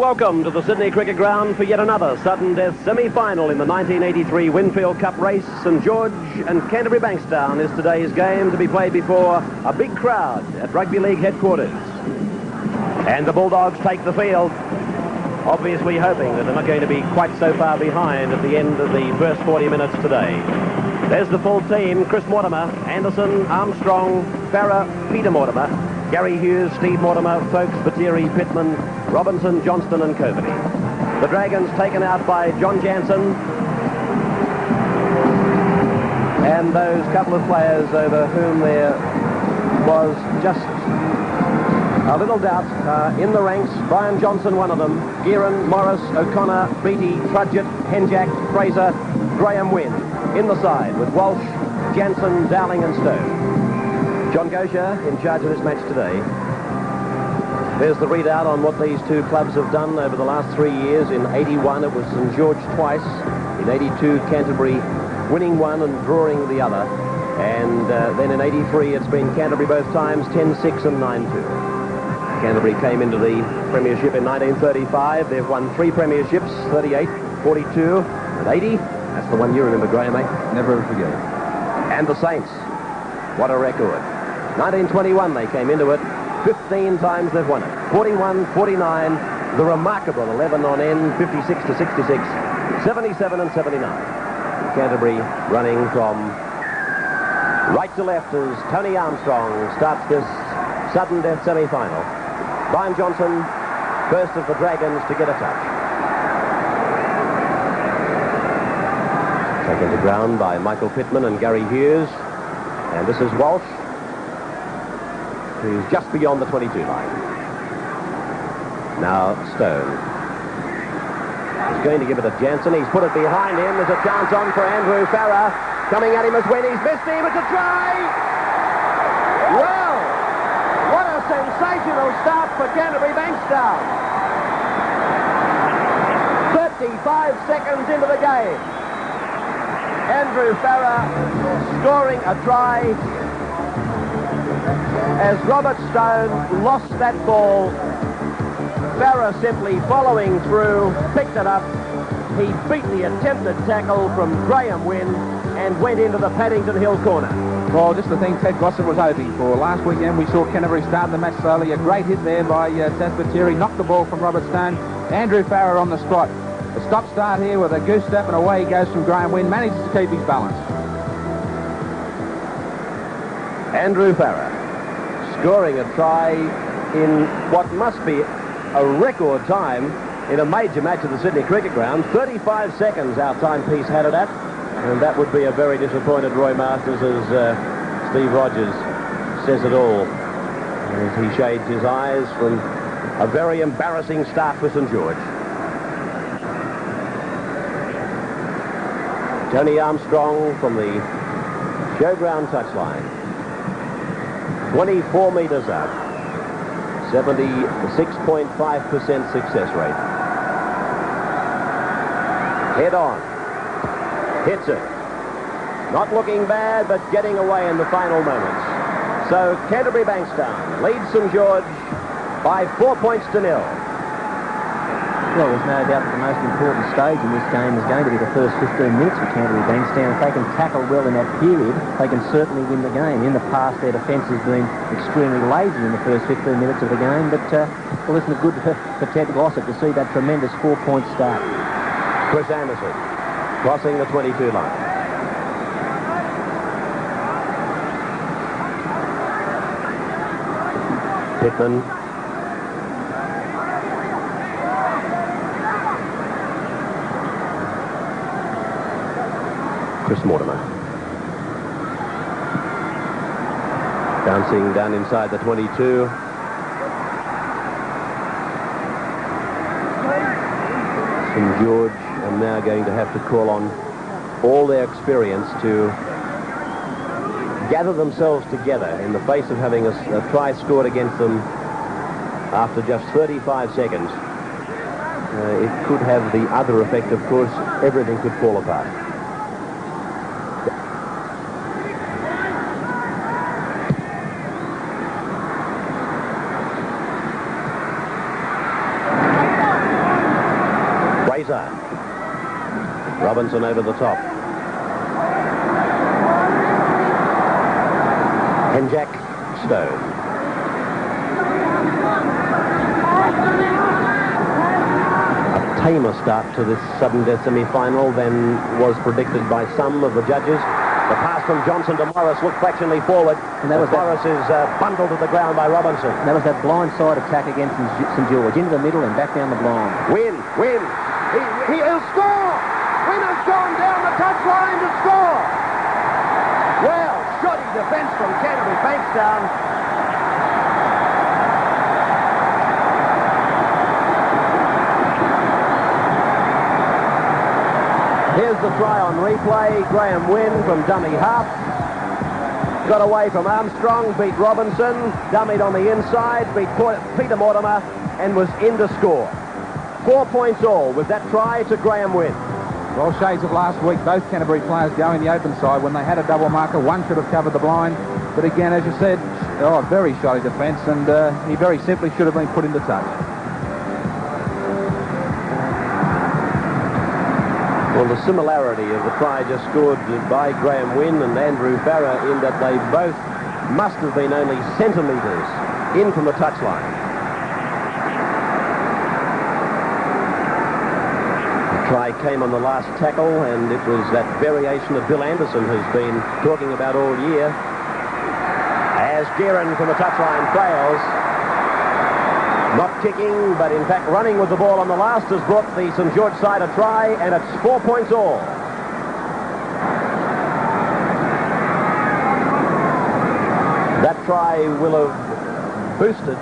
welcome to the Sydney Cricket Ground for yet another sudden death semi-final in the 1983 Winfield Cup race. St George and Canterbury-Bankstown is today's game, to be played before a big crowd at Rugby League headquarters. And the Bulldogs take the field, obviously hoping that they're not going to be quite so far behind at the end of the first 40 minutes today. There's the full team: Chris Mortimer, Anderson, Armstrong, Farrer, Peter Mortimer, Gary Hughes, Steve Mortimer, Folkes, Battieri, Pittman, Robinson, Johnston and Coveney. The Dragons taken out by John Jansen and those couple of players over whom there was just a little doubt in the ranks. Brian Johnson, one of them, Gearan, Morris, O'Connor, Beattie, Trudgett, Henjack, Fraser, Graeme Wynn in the side with Walsh, Jansen, Dowling and Stone. John Gosha in charge of this match today. There's the readout on what these two clubs have done over the last 3 years. In 81 it was St George twice. In 82 Canterbury winning one and drawing the other. And then in 83 it's been Canterbury both times, 10-6 and 9-2. Canterbury came into the premiership in 1935. They've won 3 premierships, 38, 42 and 80. That's the one you remember, Graham, eh? Never ever forget it. And the Saints. What a record. 1921 they came into it. 15 times they've won it. 41, 49, the remarkable 11 on end, 56 to 66, 77 and 79. Canterbury running from right to left as Tony Armstrong starts this sudden death semi-final. Brian Johnson, first of the Dragons to get a touch. Taken to ground by Michael Pittman and Gary Hughes. And this is Walsh, who's just beyond the 22 line. Now Stone. He's going to give it to Jansen. He's put it behind him. There's a chance on for Andrew Farrer. Coming at him as Wynn. He's missed him. It's a try! Well, what a sensational start for Canterbury-Bankstown. 35 seconds into the game. Andrew Farrer scoring a try as Robert Stone lost that ball. Farrer simply following through, picked it up. He beat the attempted tackle from Graeme Wynn and went into the Paddington Hill corner. Well, just the thing Ted Gossett was hoping for. Last weekend we saw Canterbury start the match slowly. A great hit there by Taz Battieri, knocked the ball from Robert Stone. Andrew Farrer on the spot. A stop-start here with a goose step, and away he goes from Graeme Wynn. Manages to keep his balance. Andrew Farrer scoring a try in what must be a record time in a major match at the Sydney Cricket Ground. 35 seconds our timepiece had it at, and that would be a very disappointed Roy Masters, as Steve Rogers says it all, as he shades his eyes from a very embarrassing start for St George. Tony Armstrong from the showground touchline. 24 metres up. 76.5% success rate. Head on. Hits it. Not looking bad, but getting away in the final moments. So Canterbury-Bankstown leads St George by 4 points to 0. Well, there's no doubt that the most important stage in this game is going to be the first 15 minutes for Canterbury-Bankstown. If they can tackle well in that period, they can certainly win the game. In the past, their defence has been extremely lazy in the first 15 minutes of the game, but, well, isn't it good for Ted Gossett to see that tremendous 4-point start? Chris Anderson crossing the 22 line. Pittman. Chris Mortimer. Bouncing down inside the 22. St George are now going to have to call on all their experience to gather themselves together in the face of having a try scored against them after just 35 seconds. It could have the other effect, of course. Everything could fall apart. Fraser. Robinson over the top. Henjack, Stone. A tamer start to this sudden death semi-final than was predicted by some of the judges. The pass from Johnson to Morris looked fractionally forward, and that was Morris is bundled to the ground by Robinson. And that was that blind side attack against St George, into the middle and back down the blind. Wynn, he'll score! Wynn has gone down the touchline to score! Well, shoddy defence from Canterbury-Bankstown. Here's the try on replay. Graeme Wynn from dummy half. Got away from Armstrong, beat Robinson, dummied on the inside, beat Peter Mortimer, and was in to score. 4 points all with that try to Graeme Wynn. Well, shades of last week, both Canterbury players going the open side. When they had a double marker, one should have covered the blind. But again, as you said, very shoddy defence, and he very simply should have been put into touch. Well, the similarity of the try just scored by Graeme Wynn and Andrew Farrer in that they both must have been only centimetres in from the touchline. The try came on the last tackle, and it was that variation that Bill Anderson has been talking about all year. As Gearon from the touchline fails, not kicking, but in fact running with the ball on the last has brought the St George side a try, and it's 4 points all. That try will have boosted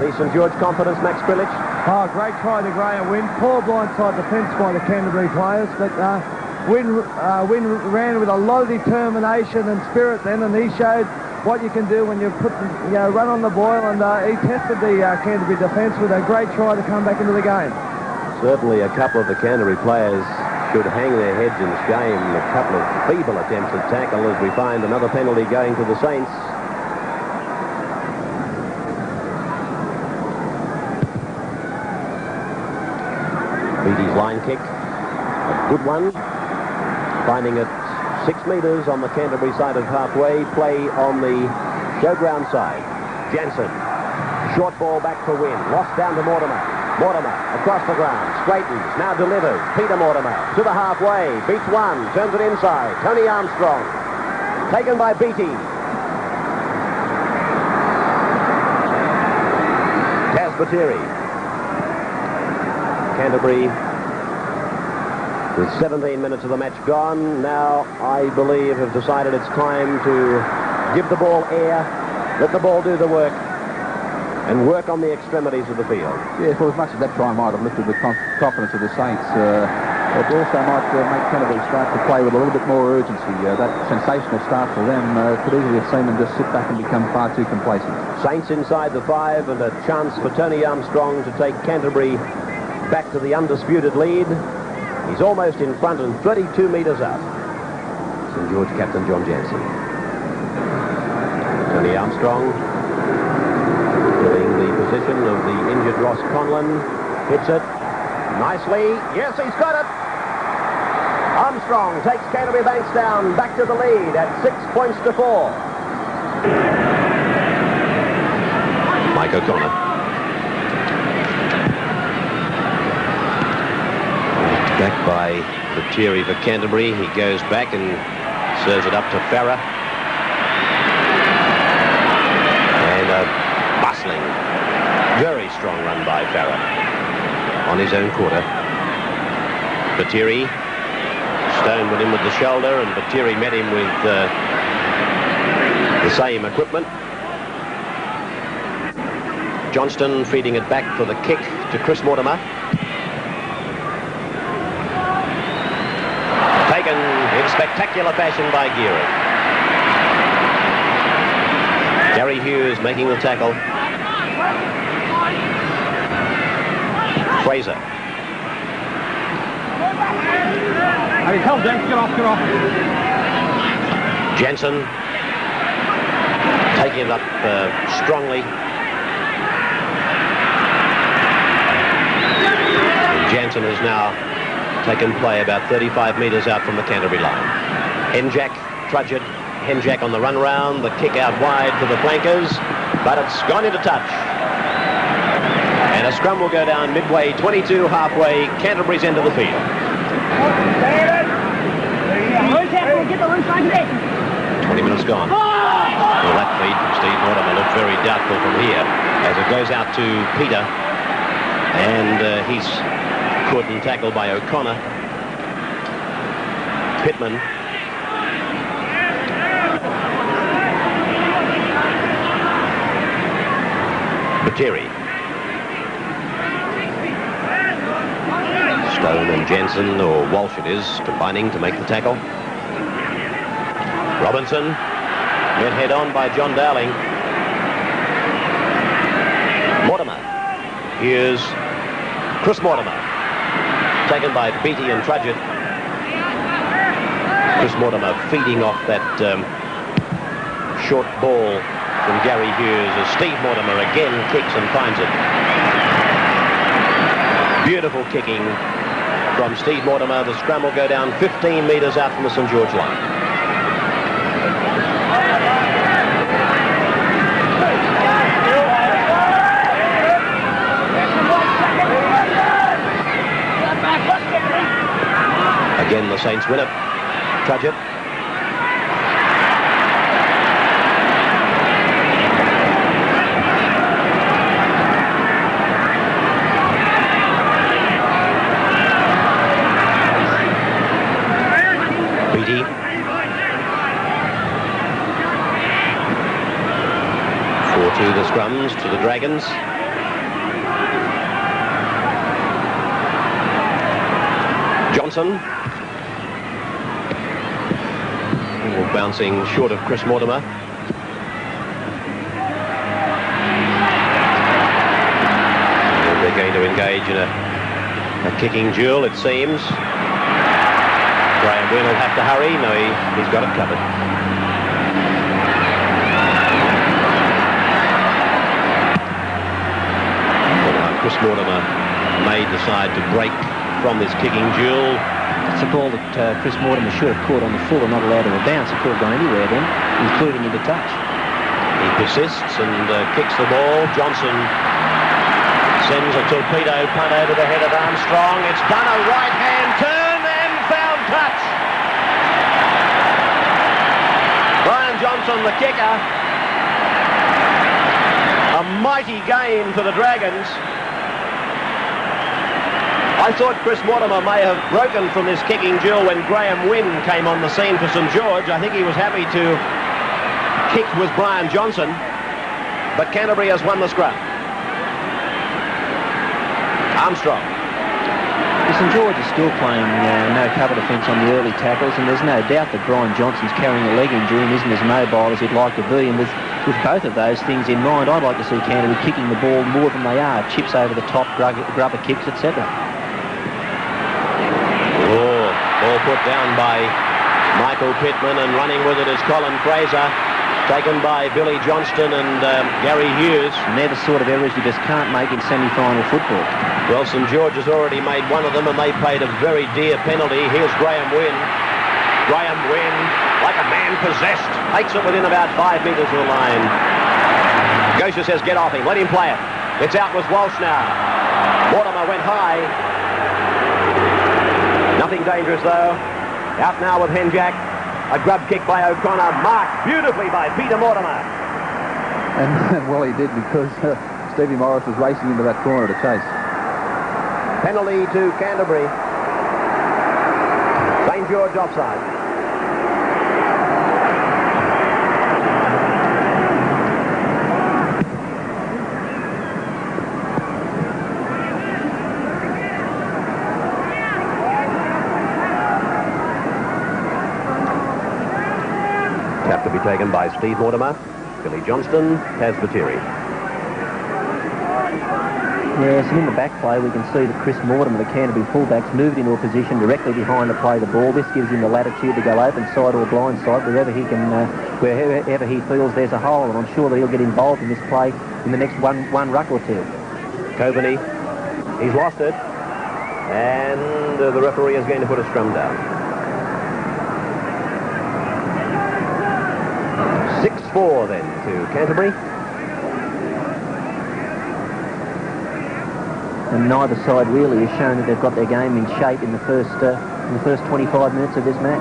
the St George confidence, Max Krilich. Oh, great try to Graeme Wynn. Poor blindside defence by the Canterbury players, but Wynn ran with a lot of determination and spirit then, and he showed what you can do when you run on the boil, and he tested the Canterbury defence with a great try to come back into the game. Certainly a couple of the Canterbury players should hang their heads in shame. A couple of feeble attempts at tackle as we find another penalty going to the Saints. Beattie's line kick, a good one, finding it 6 metres on the Canterbury side of halfway. Play on the showground side. Jensen, short ball back for Wynn, lost down to Mortimer. Mortimer across the ground, straightens, now delivers. Peter Mortimer to the halfway, beats one, turns it inside. Tony Armstrong, taken by Beattie. Kaz Batiri. Canterbury with 17 minutes of the match gone. Now, I believe, have decided it's time to give the ball air, let the ball do the work, and work on the extremities of the field. Yes, well, as much as that try might have lifted the confidence of the Saints, it also might make Canterbury start to play with a little bit more urgency. That sensational start for them could easily have seen them just sit back and become far too complacent. Saints inside the 5, and a chance for Tony Armstrong to take Canterbury back to the undisputed lead. He's almost in front and 32 metres out. St George captain John Jansen. Tony Armstrong filling the position of the injured Ross Conlon. Hits it nicely. Yes, he's got it. Armstrong takes Canterbury-Bankstown back to the lead at 6 points to 4. Mike O'Connor. Back by Batiri for Canterbury. He goes back and serves it up to Farrer. And a bustling, very strong run by Farrer on his own quarter. Batiri. Stone went in with the shoulder, and Batiri met him with the same equipment. Johnston feeding it back for the kick to Chris Mortimer. Taken in spectacular fashion by Gearon. Gary Hughes making the tackle. Fraser. Hey, tell James, get off. Jensen taking it up strongly. Johnson has now taken play about 35 metres out from the Canterbury line. Henjack, Trudgett, Henjack on the run round, the kick out wide to the flankers, but it's gone into touch. And a scrum will go down midway, 22 halfway, Canterbury's end of the field. 20 minutes gone. Well, that feed from Steve Mortimer looked very doubtful from here as it goes out to Peter, and he's caught and tackled by O'Connor. Pittman. Bateri. Stone and Jensen, or Walsh it is, combining to make the tackle. Robinson, met head on by John Dowling. Mortimer. Here's Chris Mortimer, taken by Beattie and Trudgett. Chris Mortimer feeding off that short ball from Gary Hughes as Steve Mortimer again kicks and finds it. Beautiful kicking from Steve Mortimer. The scrum will go down 15 metres out from the St George line. Again, the Saints win it. Trudgett. Beattie. To the scrums, to the Dragons. Johnson. Bouncing short of Chris Mortimer. And they're going to engage in a kicking duel, it seems. Graeme Wynn will have to hurry. No, he's got it covered. Chris Mortimer may decide to break from this kicking duel. It's a ball that Chris Mortimer should have caught on the full and not allowed to bounce. It could have gone anywhere then, including into touch. He persists and kicks the ball. Johnson sends a torpedo punt over the head of Armstrong. It's done a right-hand turn and found touch. Brian Johnson, the kicker. A mighty game for the Dragons. I thought Chris Mortimer may have broken from this kicking duel when Graeme Wynn came on the scene for St George. I think he was happy to kick with Brian Johnson, but Canterbury has won the scrum. Armstrong. St George is still playing no cover defence on the early tackles, and there's no doubt that Brian Johnson's carrying a leg injury and isn't as mobile as he'd like to be. And with both of those things in mind, I'd like to see Canterbury kicking the ball more than they are. Chips over the top, grubber kicks, etc. Ball put down by Michael Pittman, and running with it is Colin Fraser, taken by Billy Johnston and Gary Hughes. And they're the sort of errors you just can't make in semi-final football. Well, St George has already made one of them, and they paid a very dear penalty. Here's Graeme Wynn. Graeme Wynn, like a man possessed, takes it within about 5 metres of the line. Gosha says, get off him, let him play it. It's out with Walsh now. Mortimer went high. Nothing dangerous, though. Out now with Henjack. A grub kick by O'Connor, marked beautifully by Peter Mortimer. And well, he did, because Stevie Morris was racing into that corner to chase. Penalty to Canterbury. St George offside. Have to be taken by Steve Mortimer, Billy Johnston, Taz Bateri. Yes, and in the back play we can see that Chris Mortimer, the Canterbury fullbacks, moved into a position directly behind to play the ball. This gives him the latitude to go open side or blind side wherever he can, wherever he feels there's a hole, and I'm sure that he'll get involved in this play in the next one ruck or two. Coveney, he's lost it. And the referee is going to put a scrum down. 6-4 then to Canterbury. And neither side really has shown that they've got their game in shape in the first 25 minutes of this match.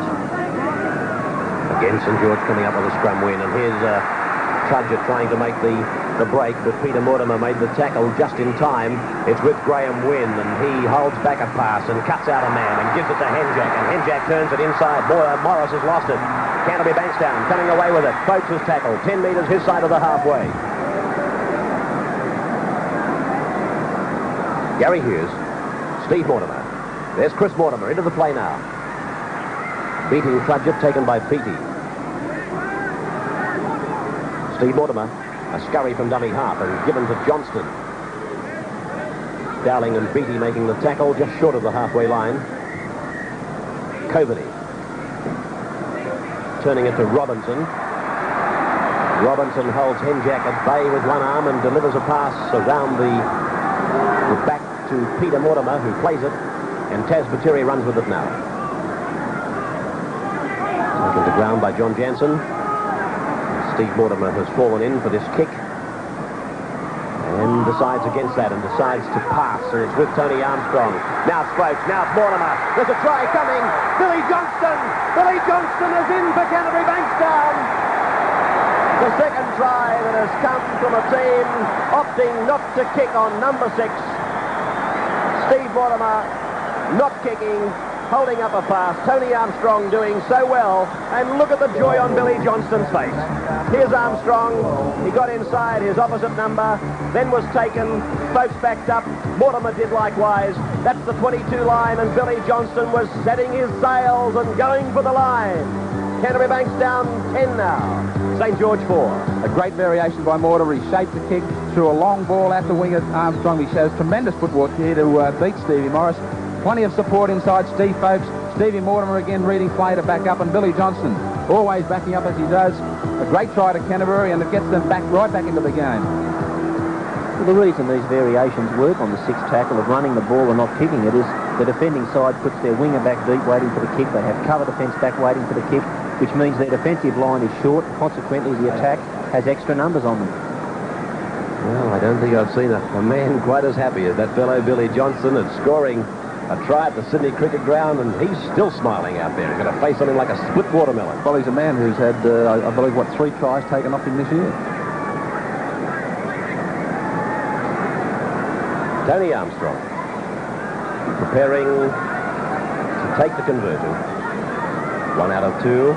Again, St George coming up with a scrum win, and here's Trudgett trying to make the break, but Peter Mortimer made the tackle just in time. It's with Graeme Wynn, and he holds back a pass and cuts out a man and gives it to Henjack, and Henjack turns it inside. Morris has lost it. Canterbury-Bankstown coming away with it. Folks his tackle, 10 metres his side of the halfway. Gary Hughes, Steve Mortimer. There's Chris Mortimer into the play now. Beating Trudgett, taken by Beattie. Steve Mortimer, a scurry from dummy half and given to Johnston. Dowling and Beattie making the tackle just short of the halfway line. Coveney turning it to Robinson. Robinson holds Henjack at bay with one arm and delivers a pass around the back to Peter Mortimer, who plays it, and Taz Batiri runs with it now. Taken to ground by John Jansen. Steve Mortimer has fallen in for this kick and decides against that and decides to pass. So it's with Tony Armstrong. Now it's Folks, now it's Mortimer. There's a try coming. Billy Johnston! Billy Johnston is in for Canterbury-Bankstown. The second try that has come from a team opting not to kick on number 6. Steve Mortimer not kicking, holding up a pass. Tony Armstrong doing so well. And look at the joy on Billy Johnston's face. Here's Armstrong. He got inside his opposite number, then was taken. Folks backed up. Mortimer did likewise. That's the 22 line, and Billy Johnston was setting his sails and going for the line. Canterbury-Bankstown 10 now. St George 4. A great variation by Mortimer. He shaped the kick, threw a long ball out the wing at Armstrong. He shows tremendous footwork here to beat Stevie Morris. Plenty of support inside Steve Folks. Stevie Mortimer again reading play to back up, and Billy Johnston always backing up as he does. A great try to Canterbury, and it gets them right back into the game. Well, the reason these variations work on the 6th tackle of running the ball and not kicking it is the defending side puts their winger back deep waiting for the kick. They have cover defence back waiting for the kick, which means their defensive line is short. Consequently, the attack has extra numbers on them. Well, I don't think I've seen a man quite as happy as that fellow Billy Johnston at scoring a try at the Sydney Cricket Ground, and he's still smiling out there. He's got to face something like a split watermelon. Well, he's a man who's had, I believe, 3 tries taken off him this year. Tony Armstrong preparing to take the conversion. 1 out of 2.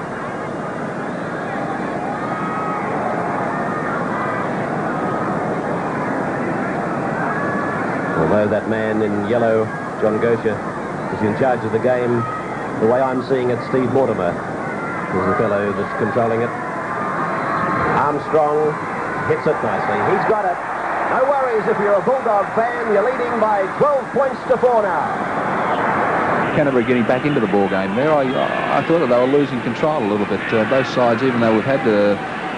Although that man in yellow, John Gosher, is in charge of the game, the way I'm seeing it, Steve Mortimer is the fellow that's controlling it. Armstrong hits it nicely. He's got it. No worries if you're a Bulldog fan. You're leading by 12 points to 4 now. Canterbury getting back into the ball game there. I thought that they were losing control a little bit. Both sides, even though we've had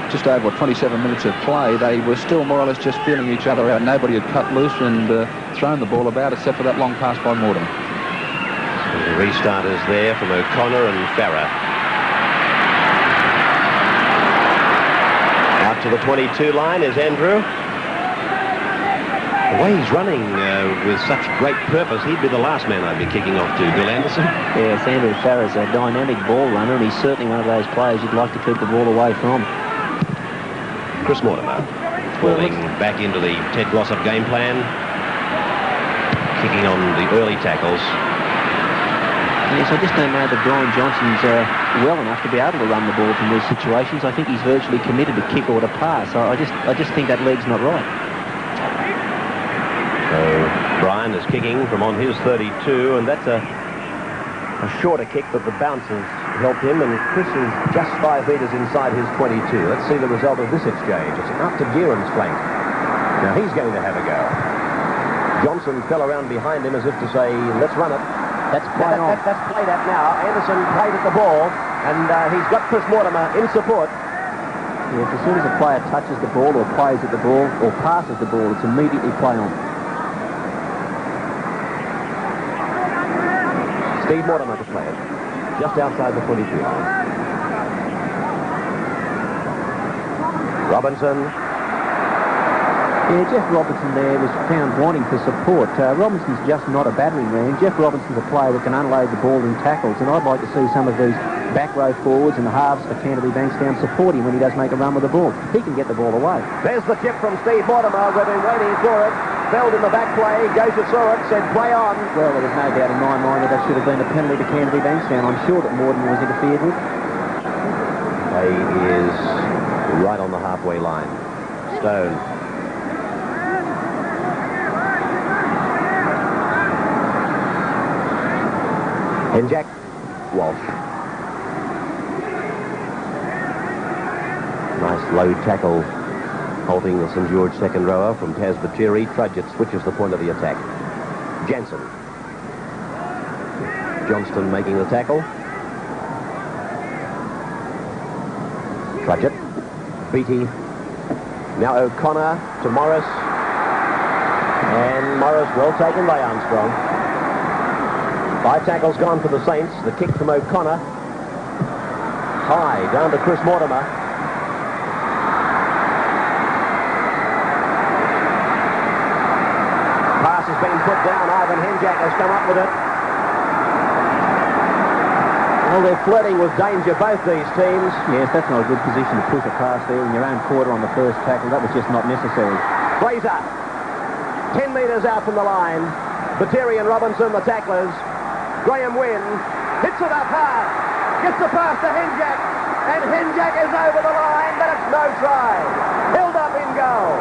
just over 27 minutes of play, they were still more or less just feeling each other out. Nobody had cut loose and thrown the ball about except for that long pass by Mortimer. So the restart is there from O'Connor and Farah. Out to the 22 line is Andrew. The way he's running with such great purpose, he'd be the last man I'd be kicking off to, Bill Anderson. Yes, Andrew Farah's a dynamic ball runner, and he's certainly one of those players you'd like to keep the ball away from. Chris Mortimer falling back into the Ted Glossop game plan, kicking on the early tackles. Yes, I just don't know that Brian Johnson's well enough to be able to run the ball from these situations. I think he's virtually committed to kick or to pass. I just think that leg's not right. So Brian is kicking from on his 32, and that's a shorter kick, but the bounce has helped him, and Chris is just 5 metres inside his 22. Let's see the result of this exchange. It's out to Gearon's flank. Now he's going to have a go. Johnson fell around behind him as if to say, let's run it. That's played on. That's played at now. Anderson played at the ball, and he's got Chris Mortimer in support. Yes, as soon as a player touches the ball or plays at the ball or passes the ball, it's immediately play on. Steve Mortimer to play it. Just outside the 22 line. Robinson. Yeah, Jeff Robinson there was found wanting for support. Robinson's just not a battering ram. Jeff Robinson's a player that can unload the ball in tackles, and I'd like to see some of these back row forwards and the halves for Canterbury-Bankstown support him when he does make a run with the ball. He can get the ball away. There's the tip from Steve Mortimer. We've been waiting for it. Feld in the back play. Gosha saw it, said play on. Well, there was no doubt in my mind that that should have been a penalty to Canterbury-Bankstown. I'm sure that Mortimer was interfered with. Play is right on the halfway line. Stone. Henjack. Walsh. Nice low tackle, halting the St George second rower from Taz Batiri. Trudgett switches the point of the attack. Jansen. Johnston making the tackle. Trudgett. Beattie. Now O'Connor to Morris. And Morris well taken by Armstrong. 5 tackles gone for the Saints. The kick from O'Connor. High down to Chris Mortimer. Pass has been put down. Ivan Henjack has come up with it. Well, they're flirting with danger, both these teams. Yes, that's not a good position to push a pass there in your own quarter on the first tackle. That was just not necessary. Fraser. 10 metres out from the line. Batiri and Robinson, the tacklers. Graeme Wynn hits it up hard. Gets the pass to Henjack. And Henjack is over the line, but it's no try. Held up in goal.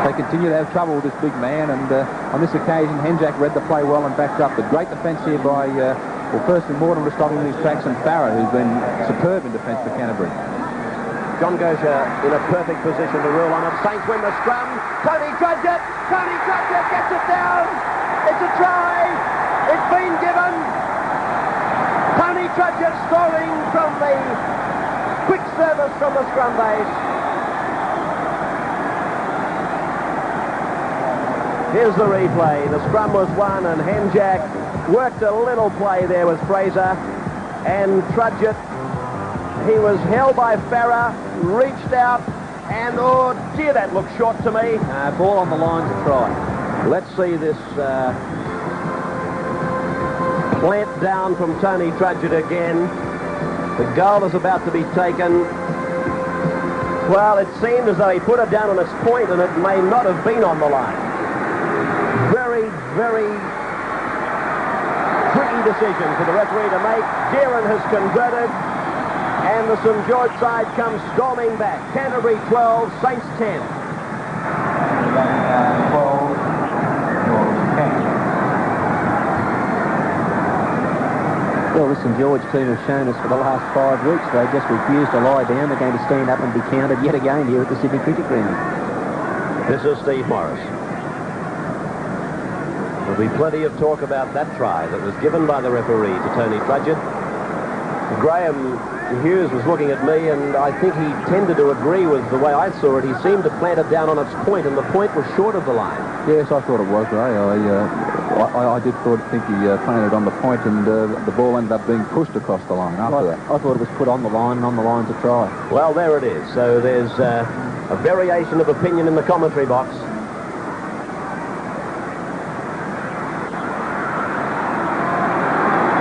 They continue to have trouble with this big man, and on this occasion, Henjack read the play well and backed up. But great defence here by, well, firstly, Mortimer stopping these tracks, and Farrer, who's been superb in defence for Canterbury. John Gosha in a perfect position to rule on it. Saints win the scrum. Tony Trudgett. Tony Trudgett gets it down. It's a try. It's been given. Tony Trudgett scoring from the quick service from the scrum base. Here's the replay. The scrum was won, and Henjack worked a little play there with Fraser. And Trudgett, he was held by Farrer, reached out, and oh dear, that looked short to me. Ball on the line to try. Let's see this plant down from Tony Trudgett again. The goal is about to be taken. Well, it seemed as though he put it down on its point, and it may not have been on the line. Very, very tricky decision for the referee to make. Gearon has converted. And the St George side comes storming back. Canterbury 12, Saints 10. Well, the St George team have shown us for the last 5 weeks they just refuse to lie down. They're going to stand up and be counted yet again here at the Sydney Cricket Ground. This is Steve Morris. There'll be plenty of talk about that try that was given by the referee to Tony Trudgett. Graham Hughes was looking at me, and I think he tended to agree with the way I saw it. He seemed to plant it down on its point, and the point was short of the line. Yes, I thought it was, Ray. I did think he planted it on the point, and the ball ended up being pushed across the line after that. I thought it was put on the line and on the line to try. Well, there it is. So there's a variation of opinion in the commentary box.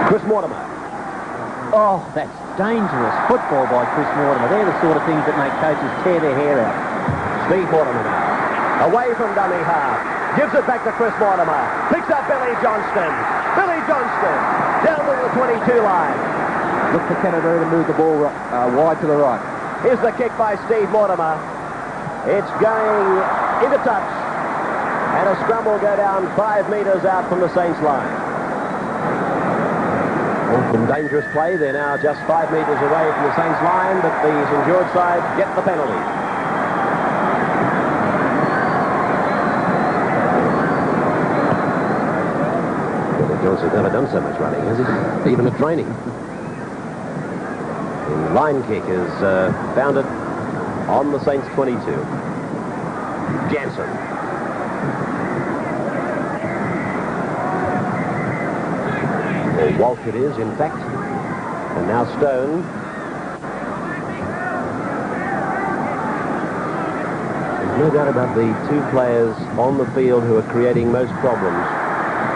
Chris Mortimer. Oh, that's dangerous football by Chris Mortimer. They're the sort of things that make coaches tear their hair out. Steve Mortimer now. Away from dummy half. Gives it back to Chris Mortimer. Picks up Billy Johnston. Billy Johnston down to the 22 line. Look for Canterbury to move the ball wide to the right. Here's the kick by Steve Mortimer. It's going into touch. And a scrum will go down 5 metres out from the Saints line. Some dangerous play. They're now just 5 metres away from the Saints line, but the St George side get the penalty. Billy Johnson's never done so much running, has he? Even at training. The line kick is founded on the Saints 22. Jansen. Or Walsh it is, in fact. And now Stone. There's no doubt about the two players on the field who are creating most problems.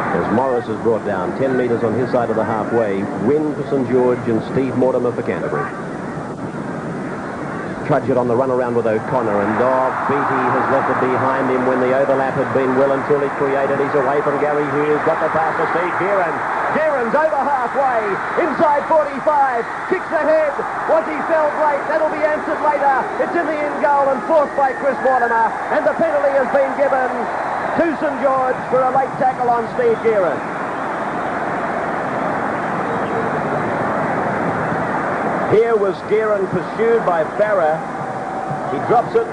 As Morris is brought down 10 metres on his side of the halfway. Wynn for St George and Steve Mortimer for Canterbury. Trudge it on the run around with O'Connor, and Beattie has left it behind him when the overlap had been well and truly created. He's away from Gary Hughes, got the pass to Steve Gearon. Gearon's over halfway, inside 45, kicks ahead. Was he felled late? That'll be answered later. It's in the in goal and forced by Chris Mortimer, and the penalty has been given to St George for a late tackle on Steve Gearon. Here was Gearon pursued by Farah. He drops it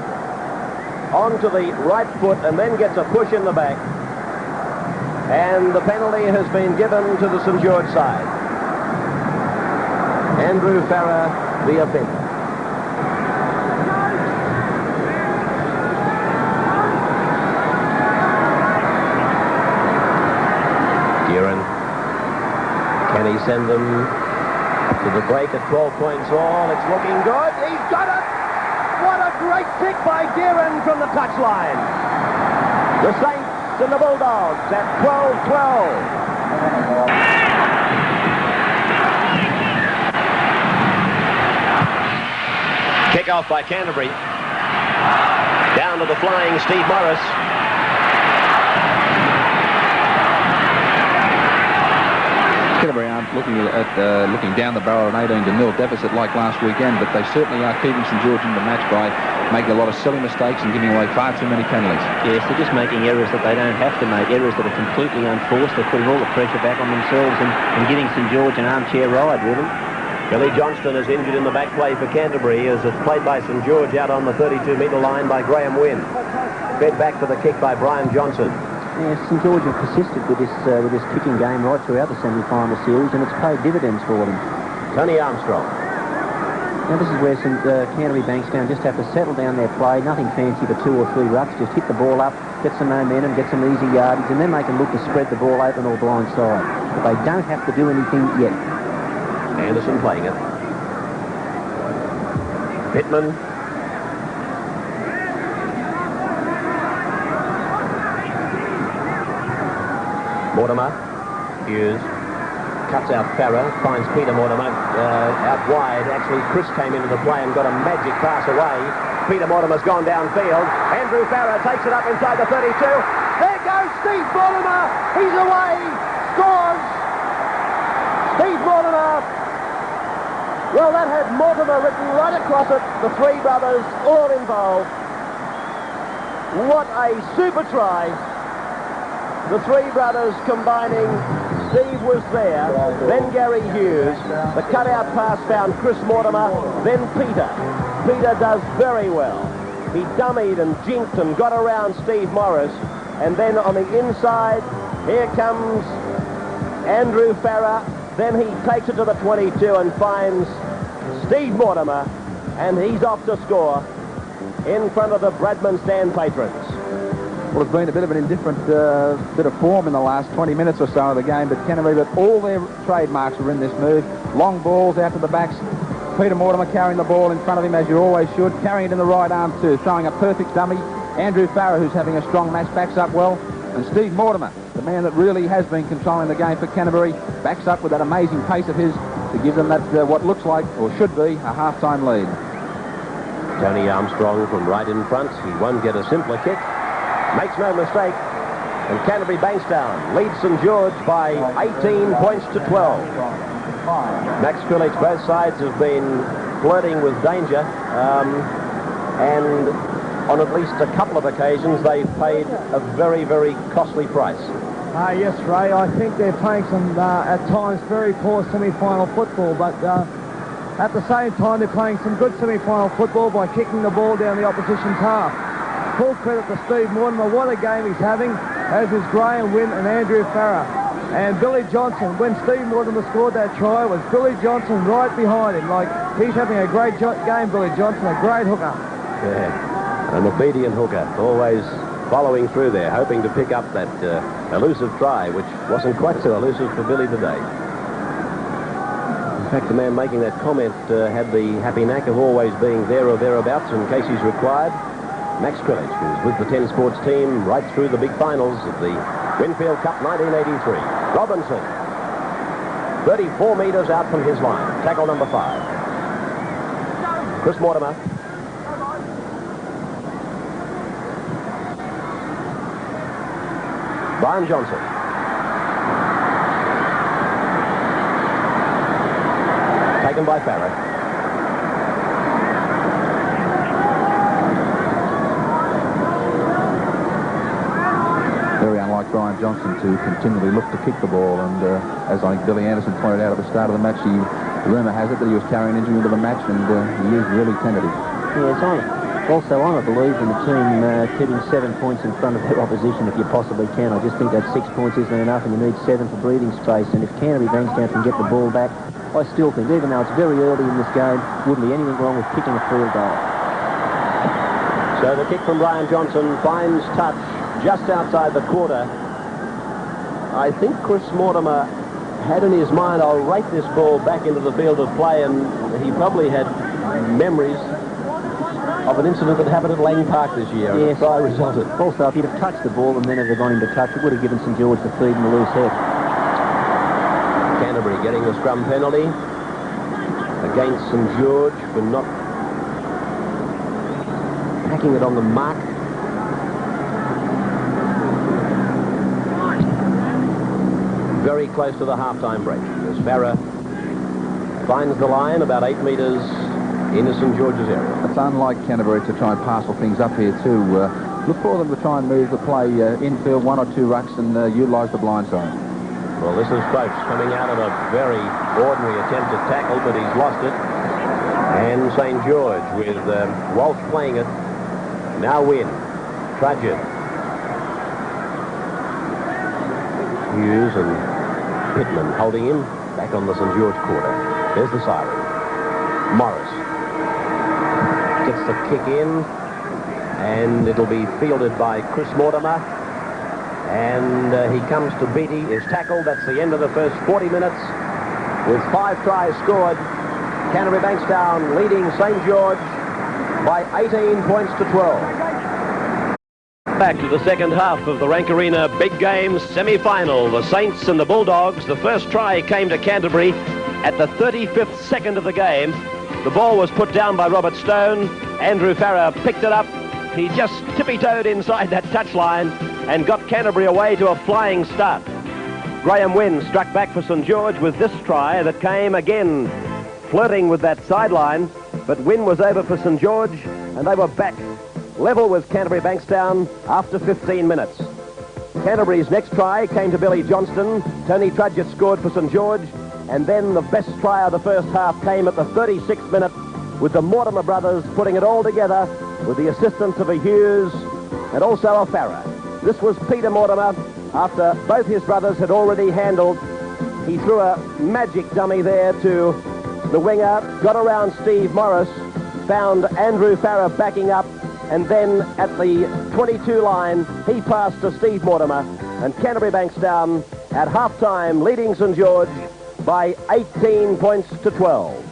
onto the right foot and then gets a push in the back. And the penalty has been given to the St George side. Andrew Farah, the offender. Gearon. Can he send them to the break at 12 points all? It's looking good. He's got it! What a great kick by Gearon from the touchline. The Saints and the Bulldogs at 12-12. Kick off by Canterbury. Down to the flying Steve Morris. Canterbury aren't looking down the barrel of an 18-0 deficit like last weekend, but they certainly are keeping St George in the match by making a lot of silly mistakes and giving away far too many penalties. Yes, they're just making errors that they don't have to make, errors that are completely unforced. They're putting all the pressure back on themselves and giving St George an armchair ride, really. Billy Johnston is injured in the back play for Canterbury as it's played by St George out on the 32-metre line by Graeme Wynn. Fed back for the kick by Brian Johnson. Yes, St George have persisted with this kicking game right throughout the semi-final series, and it's paid dividends for them. Tony Armstrong. Now this is where Canterbury-Bankstown just have to settle down their play, nothing fancy but 2 or 3 rucks, just hit the ball up, get some momentum, get some easy yardage, and then they can look to spread the ball open or blind side. But they don't have to do anything yet. Anderson playing it. Pittman. Mortimer. Hughes. Cuts out Farah, finds Peter Mortimer out wide. Actually, Chris came into the play and got a magic pass away. Peter Mortimer's gone downfield. Andrew Farah takes it up inside the 32. There goes Steve Mortimer. He's away. Scores. Steve Mortimer. Well, that had Mortimer written right across it. The three brothers all involved. What a super try. The three brothers combining. Steve was there, then Gary Hughes. The cutout pass found Chris Mortimer, then Peter. Peter does very well. He dummied and jinked and got around Steve Morris. And then on the inside, here comes Andrew Farah. Then he takes it to the 22 and finds Steve Mortimer. And he's off to score in front of the Bradman stand patrons. Well, it's been a bit of an indifferent bit of form in the last 20 minutes or so of the game, but Canterbury, but all their trademarks are in this move. Long balls out to the backs. Peter Mortimer carrying the ball in front of him, as you always should, carrying it in the right arm too, throwing a perfect dummy. Andrew Farah, who's having a strong match, backs up well. And Steve Mortimer, the man that really has been controlling the game for Canterbury, backs up with that amazing pace of his to give them that what looks like, or should be, a half-time lead. Tony Armstrong from right in front. He won't get a simpler kick. Makes no mistake. And Canterbury-Bankstown leads St George by 18 points to 12. Max Krilic, both sides have been flirting with danger. And on at least a couple of occasions, they've paid a very, very costly price. Yes, Ray, I think they're playing some, at times, very poor semi-final football, but at the same time, they're playing some good semi-final football by kicking the ball down the opposition's half. Full credit to Steve Mortimer. What a game he's having, as is Graeme Wynn and Andrew Farah. And Billy Johnson, when Steve Mortimer scored that try, was Billy Johnson right behind him. Like, he's having a great game, Billy Johnson, a great hooker. Yeah, an obedient hooker, always following through there, hoping to pick up that elusive try, which wasn't quite so elusive for Billy today. In fact, the man making that comment had the happy knack of always being there or thereabouts in case he's required. Max Krillage, who's with the 10 Sports team right through the big finals of the Winfield Cup 1983. Robinson, 34 metres out from his line. Tackle number 5. Chris Mortimer. Brian Johnson. Taken by Farrer. Very unlike Brian Johnson to continually look to kick the ball, and as I think Billy Anderson pointed out at the start of the match, the rumour has it that he was carrying injury into the match, and he is really tentative. Yeah, I'm a believer in the team keeping 7 points in front of their opposition if you possibly can. I just think that 6 points isn't enough, and you need 7 for breathing space. And if Canterbury-Bankstown can get the ball back, I still think, even though it's very early in this game, wouldn't be anything wrong with kicking a field goal. So the kick from Brian Johnson finds touch just outside the quarter. I think Chris Mortimer had in his mind, I'll rake this ball back into the field of play, and he probably had memories of an incident that happened at Lang Park this year. Yes. The try resulted. Also, if he'd have touched the ball and then have gone him to touch, it would have given St George the feed and the loose head. Canterbury getting the scrum penalty against St George for not packing it on the mark. Very close to the half-time break as Farrer finds the line about 8 metres into St George's area. It's unlike Canterbury to try and parcel things up here too. Look for them to try and move the play infield, 1 or 2 rucks, and utilise the blind side. Well, this is Folks coming out of a very ordinary attempt at tackle, but he's lost it. And St George with Walsh playing it. Now Wynn. Trudgeon. Hughes and Pittman holding him back on the St George quarter. There's the siren. Morris gets the kick in, and it'll be fielded by Chris Mortimer. And he comes to Beattie, is tackled. That's the end of the first 40 minutes with 5 tries scored. Canterbury-Bankstown leading St George by 18 points to 12. Back to the second half of the Rank Arena Big Game semi-final. The Saints and the Bulldogs. The first try came to Canterbury at the 35th second of the game. The ball was put down by Robert Stone. Andrew Farrer picked it up. He just tippy-toed inside that touchline and got Canterbury away to a flying start. Graeme Wynn struck back for St George with this try that came again flirting with that sideline, but Wynn was over for St George, and they were back level with Canterbury-Bankstown after 15 minutes. Canterbury's next try came to Billy Johnston. Tony Trudgett scored for St George, and then the best try of the first half came at the 36th minute with the Mortimer brothers putting it all together with the assistance of a Hughes and also a Farrer. This was Peter Mortimer after both his brothers had already handled. He threw a magic dummy there to the winger, got around Steve Morris, found Andrew Farrer backing up, and then at the 22 line, he passed to Steve Mortimer, and Canterbury-Bankstown at half-time leading St George by 18 points to 12.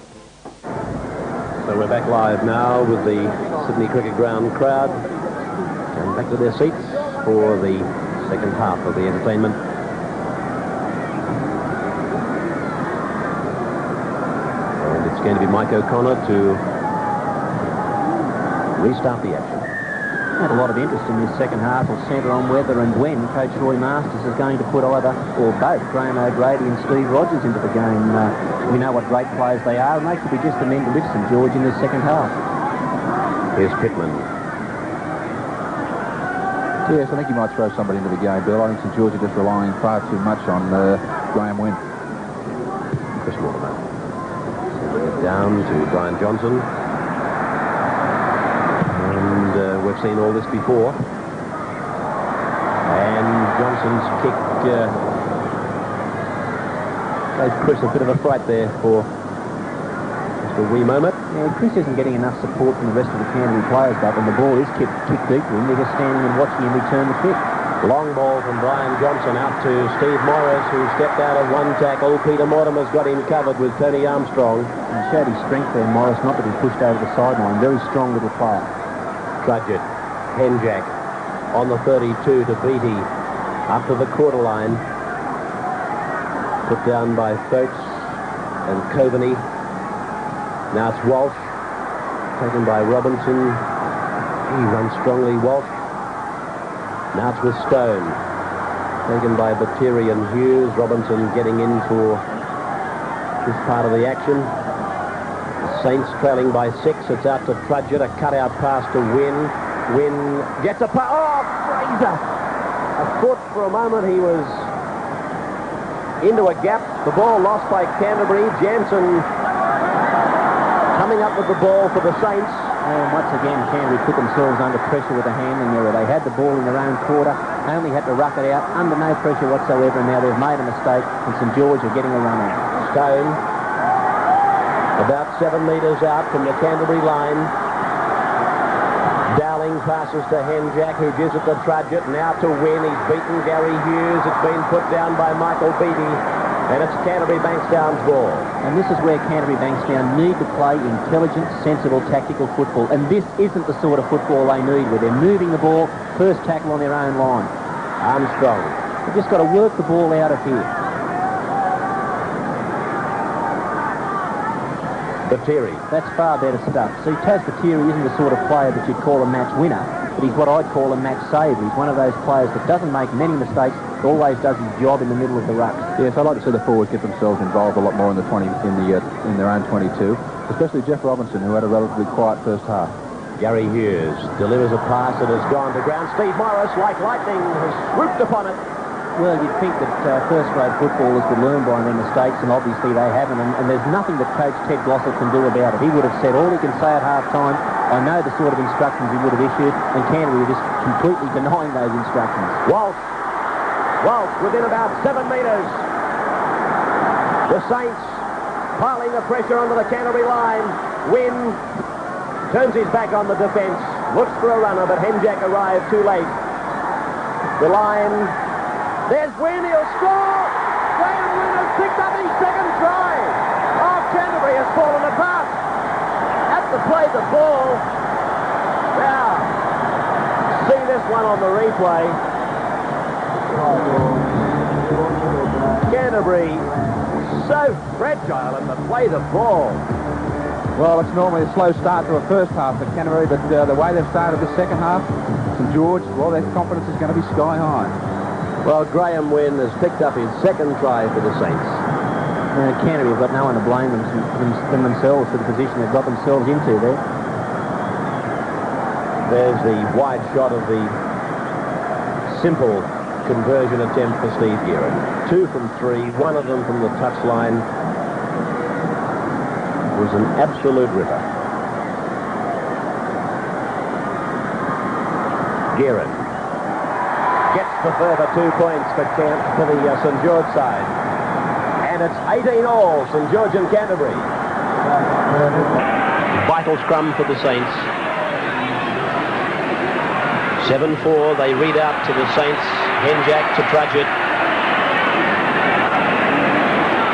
So we're back live now with the Sydney Cricket Ground crowd, and back to their seats for the second half of the entertainment. And it's going to be Mike O'Connor to restart the action. Had a lot of interest in this second half. Will centre on whether and when Coach Roy Masters is going to put either or both Graham O'Grady and Steve Rogers into the game. We know what great players they are, and they could be just the men to lift St George in this second half. Here's Pittman. Yes, I think you might throw somebody into the game, Bill. I think St George are just relying far too much on Graeme Wynn. Chris Mortimer. Sending it down to Brian Johnson. We've seen all this before. And Johnson's kick gave Chris a bit of a fright there for for a wee moment. Yeah, Chris isn't getting enough support from the rest of the Canterbury players, but when the ball is kicked deep to him, they're just standing and watching him return the kick. Long ball from Brian Johnson out to Steve Morris, who stepped out of one tackle. Peter Mortimer's got him covered with Tony Armstrong. And showed his strength there, Morris, not to be pushed over the sideline. Very strong little player. Trudgett, Henjack on the 32 to Beattie, up to the quarter line. Put down by Folks and Coveney. Now it's Walsh, taken by Robinson. He runs strongly, Walsh. Now it's with Stone, taken by Battieri and Hughes. Robinson getting in for this part of the action. The Saints trailing by 6. It's out to Trudgett, a cutout pass to Wynn. Wynn gets a pass. Oh, Fraser! A foot for a moment. He was into a gap. The ball lost by Canterbury. Jansen coming up with the ball for the Saints. And once again, Canterbury put themselves under pressure with a handling error. They had the ball in their own quarter, only had to ruck it out under no pressure whatsoever, and now they've made a mistake, and St George are getting a run out. Stone, about 7 metres out from the Canterbury line. Dowling passes to Henjack, who gives it to Trudgett, now to Wynn. He's beaten Gary Hughes. It's been put down by Michael Beattie, and it's Canterbury-Bankstown's ball. And this is where Canterbury-Bankstown need to play intelligent, sensible, tactical football. And this isn't the sort of football they need, where they're moving the ball, first tackle on their own line. Armstrong. They've just got to work the ball out of here. Battieri. That's far better stuff. See, Taz Battieri isn't the sort of player that you'd call a match winner, but he's what I'd call a match saver. He's one of those players that doesn't make many mistakes, always does his job in the middle of the ruck. Yes, I'd like to see the forwards get themselves involved a lot more in the 20 in their own 22, especially Jeff Robinson, who had a relatively quiet first half. Gary Hughes delivers a pass that has gone to ground. Steve Morris, like lightning, has swooped upon it. Well, you'd think that first-grade footballers would learn by their mistakes, and obviously they haven't, and there's nothing that Coach Ted Glossop can do about it. He would have said all he can say at half-time. I know the sort of instructions he would have issued, and Canterbury were just completely denying those instructions. Walsh within about 7 metres. The Saints piling the pressure onto the Canterbury line. Wynn turns his back on the defence, looks for a runner, but Henjack arrived too late. The line... There's Wynn, he'll score! Graeme Wynn has picked up his second try! Oh, Canterbury has fallen apart! At the play, the ball. Now, see this one on the replay. Canterbury, so fragile at the play, the ball. Well, it's normally a slow start to a first half for Canterbury, but the way they've started the second half, St George, well, their confidence is going to be sky high. Well, Graeme Wynn has picked up his second try for the Saints. Canterbury have got no one to blame them themselves for the position they've got themselves into there. There's the wide shot of the simple conversion attempt for Steve Gearon. 2 from 3, one of them from the touchline. It was an absolute ripper. Gearon gets the further 2 points for the St George side. And it's 18-all, St George and Canterbury. Vital scrum for the Saints. 7-4, they read out to the Saints. Henjack to Trudgett.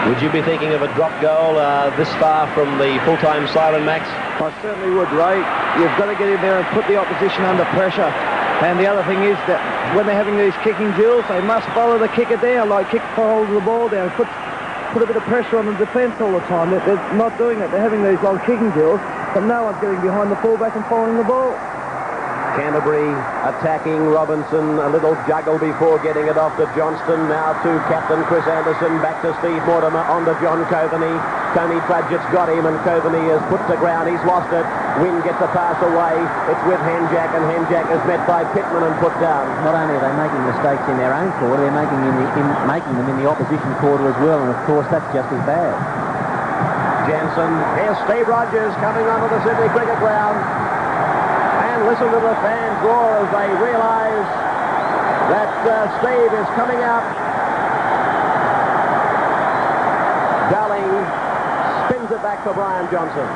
Would you be thinking of a drop goal this far from the full-time siren, Max? I certainly would, Ray. You've got to get in there and put the opposition under pressure. And the other thing is that when they're having these kicking drills, they must follow the kicker down, like kick hold of the ball down, put a bit of pressure on the defence all the time. They're not doing it. They're having these long kicking drills, but no one's getting behind the fullback and following the ball. Canterbury attacking Robinson, a little juggle before getting it off to Johnston. Now to Captain Chris Anderson, back to Steve Mortimer, on to John Coveney. Tony Trudgett's got him, and Coveney is put to ground. He's lost it. Wynn gets a pass away. It's with Henjack, and Henjack is met by Pittman and put down. Not only are they making mistakes in their own quarter, they're making them in the opposition quarter as well, and of course that's just as bad. Jansen, here's Steve Rogers coming onto the Sydney Cricket Ground. And listen to the fans roar as they realise that Steve is coming out. Dowling spins it back back for Brian Johnson.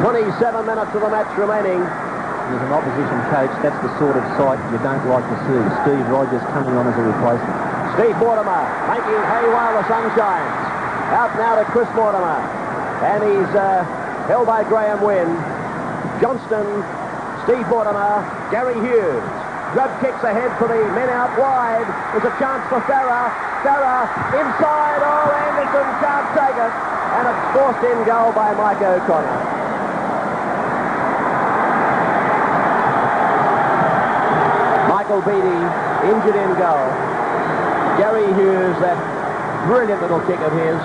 27 minutes of the match remaining. As an opposition coach, that's the sort of sight you don't like to see. Steve Rogers coming on as a replacement. Steve Mortimer making hay while the sun shines. Out now to Chris Mortimer. And he's held by Graeme Wynn. Johnston, Steve Mortimer, Gary Hughes. Grub kicks ahead for the men out wide. There's a chance for Farah. Farah inside. Oh, Anderson can't take it. And it's forced in goal by Mike O'Connor. Michael Beattie injured in goal. Gary Hughes, that brilliant little kick of his.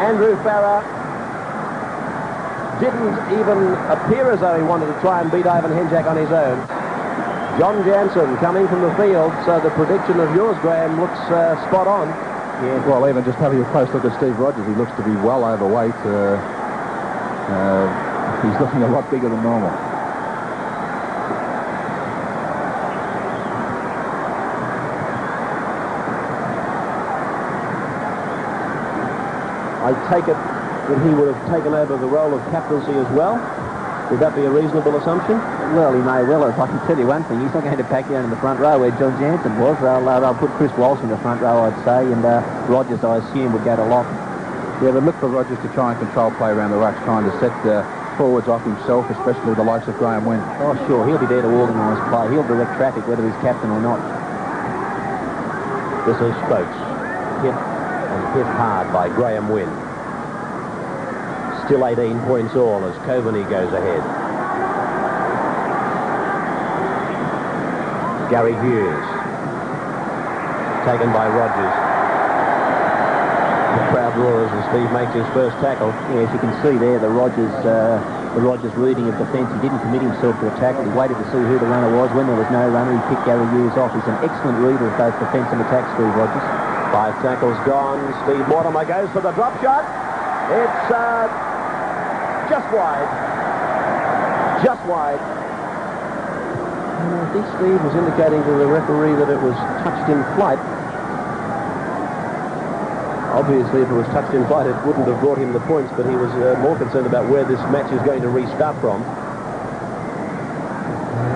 Andrew Farah didn't even appear as though he wanted to try and beat Ivan Henjak on his own. John Jansen coming from the field, so the prediction of yours, Graham, looks spot on. Yeah, well, even just having a close look at Steve Rogers, he looks to be well overweight. He's looking a lot bigger than normal. I take it that he would have taken over the role of captaincy as well. Would that be a reasonable assumption? Well, he may well have. I can tell you one thing, he's not going to pack down in the front row where John Jansen was. They'll put Chris Walsh in the front row, I'd say, and Rogers, I assume, would go to lock. Yeah, but look for Rogers to try and control play around the rucks, trying to set forwards off himself, especially the likes of Graeme Wynn. Oh, sure, he'll be there to organise play. He'll direct traffic, whether he's captain or not. This is Stokes. Hit and hit hard by Graeme Wynn. Still 18 points all as Coveney goes ahead. Gary Hughes. Taken by Rogers. The crowd roars as Steve makes his first tackle. Yes, you can see there the Rogers reading of defence. He didn't commit himself to a tackle. He waited to see who the runner was. When there was no runner, he picked Gary Hughes off. He's an excellent reader of both defence and attack, Steve Rogers. 5 tackles gone. Steve Mortimer goes for the drop shot. It's just wide. Just wide. And I think Steve was indicating to the referee that it was touched in flight. Obviously, if it was touched in flight, it wouldn't have brought him the points, but he was more concerned about where this match is going to restart from.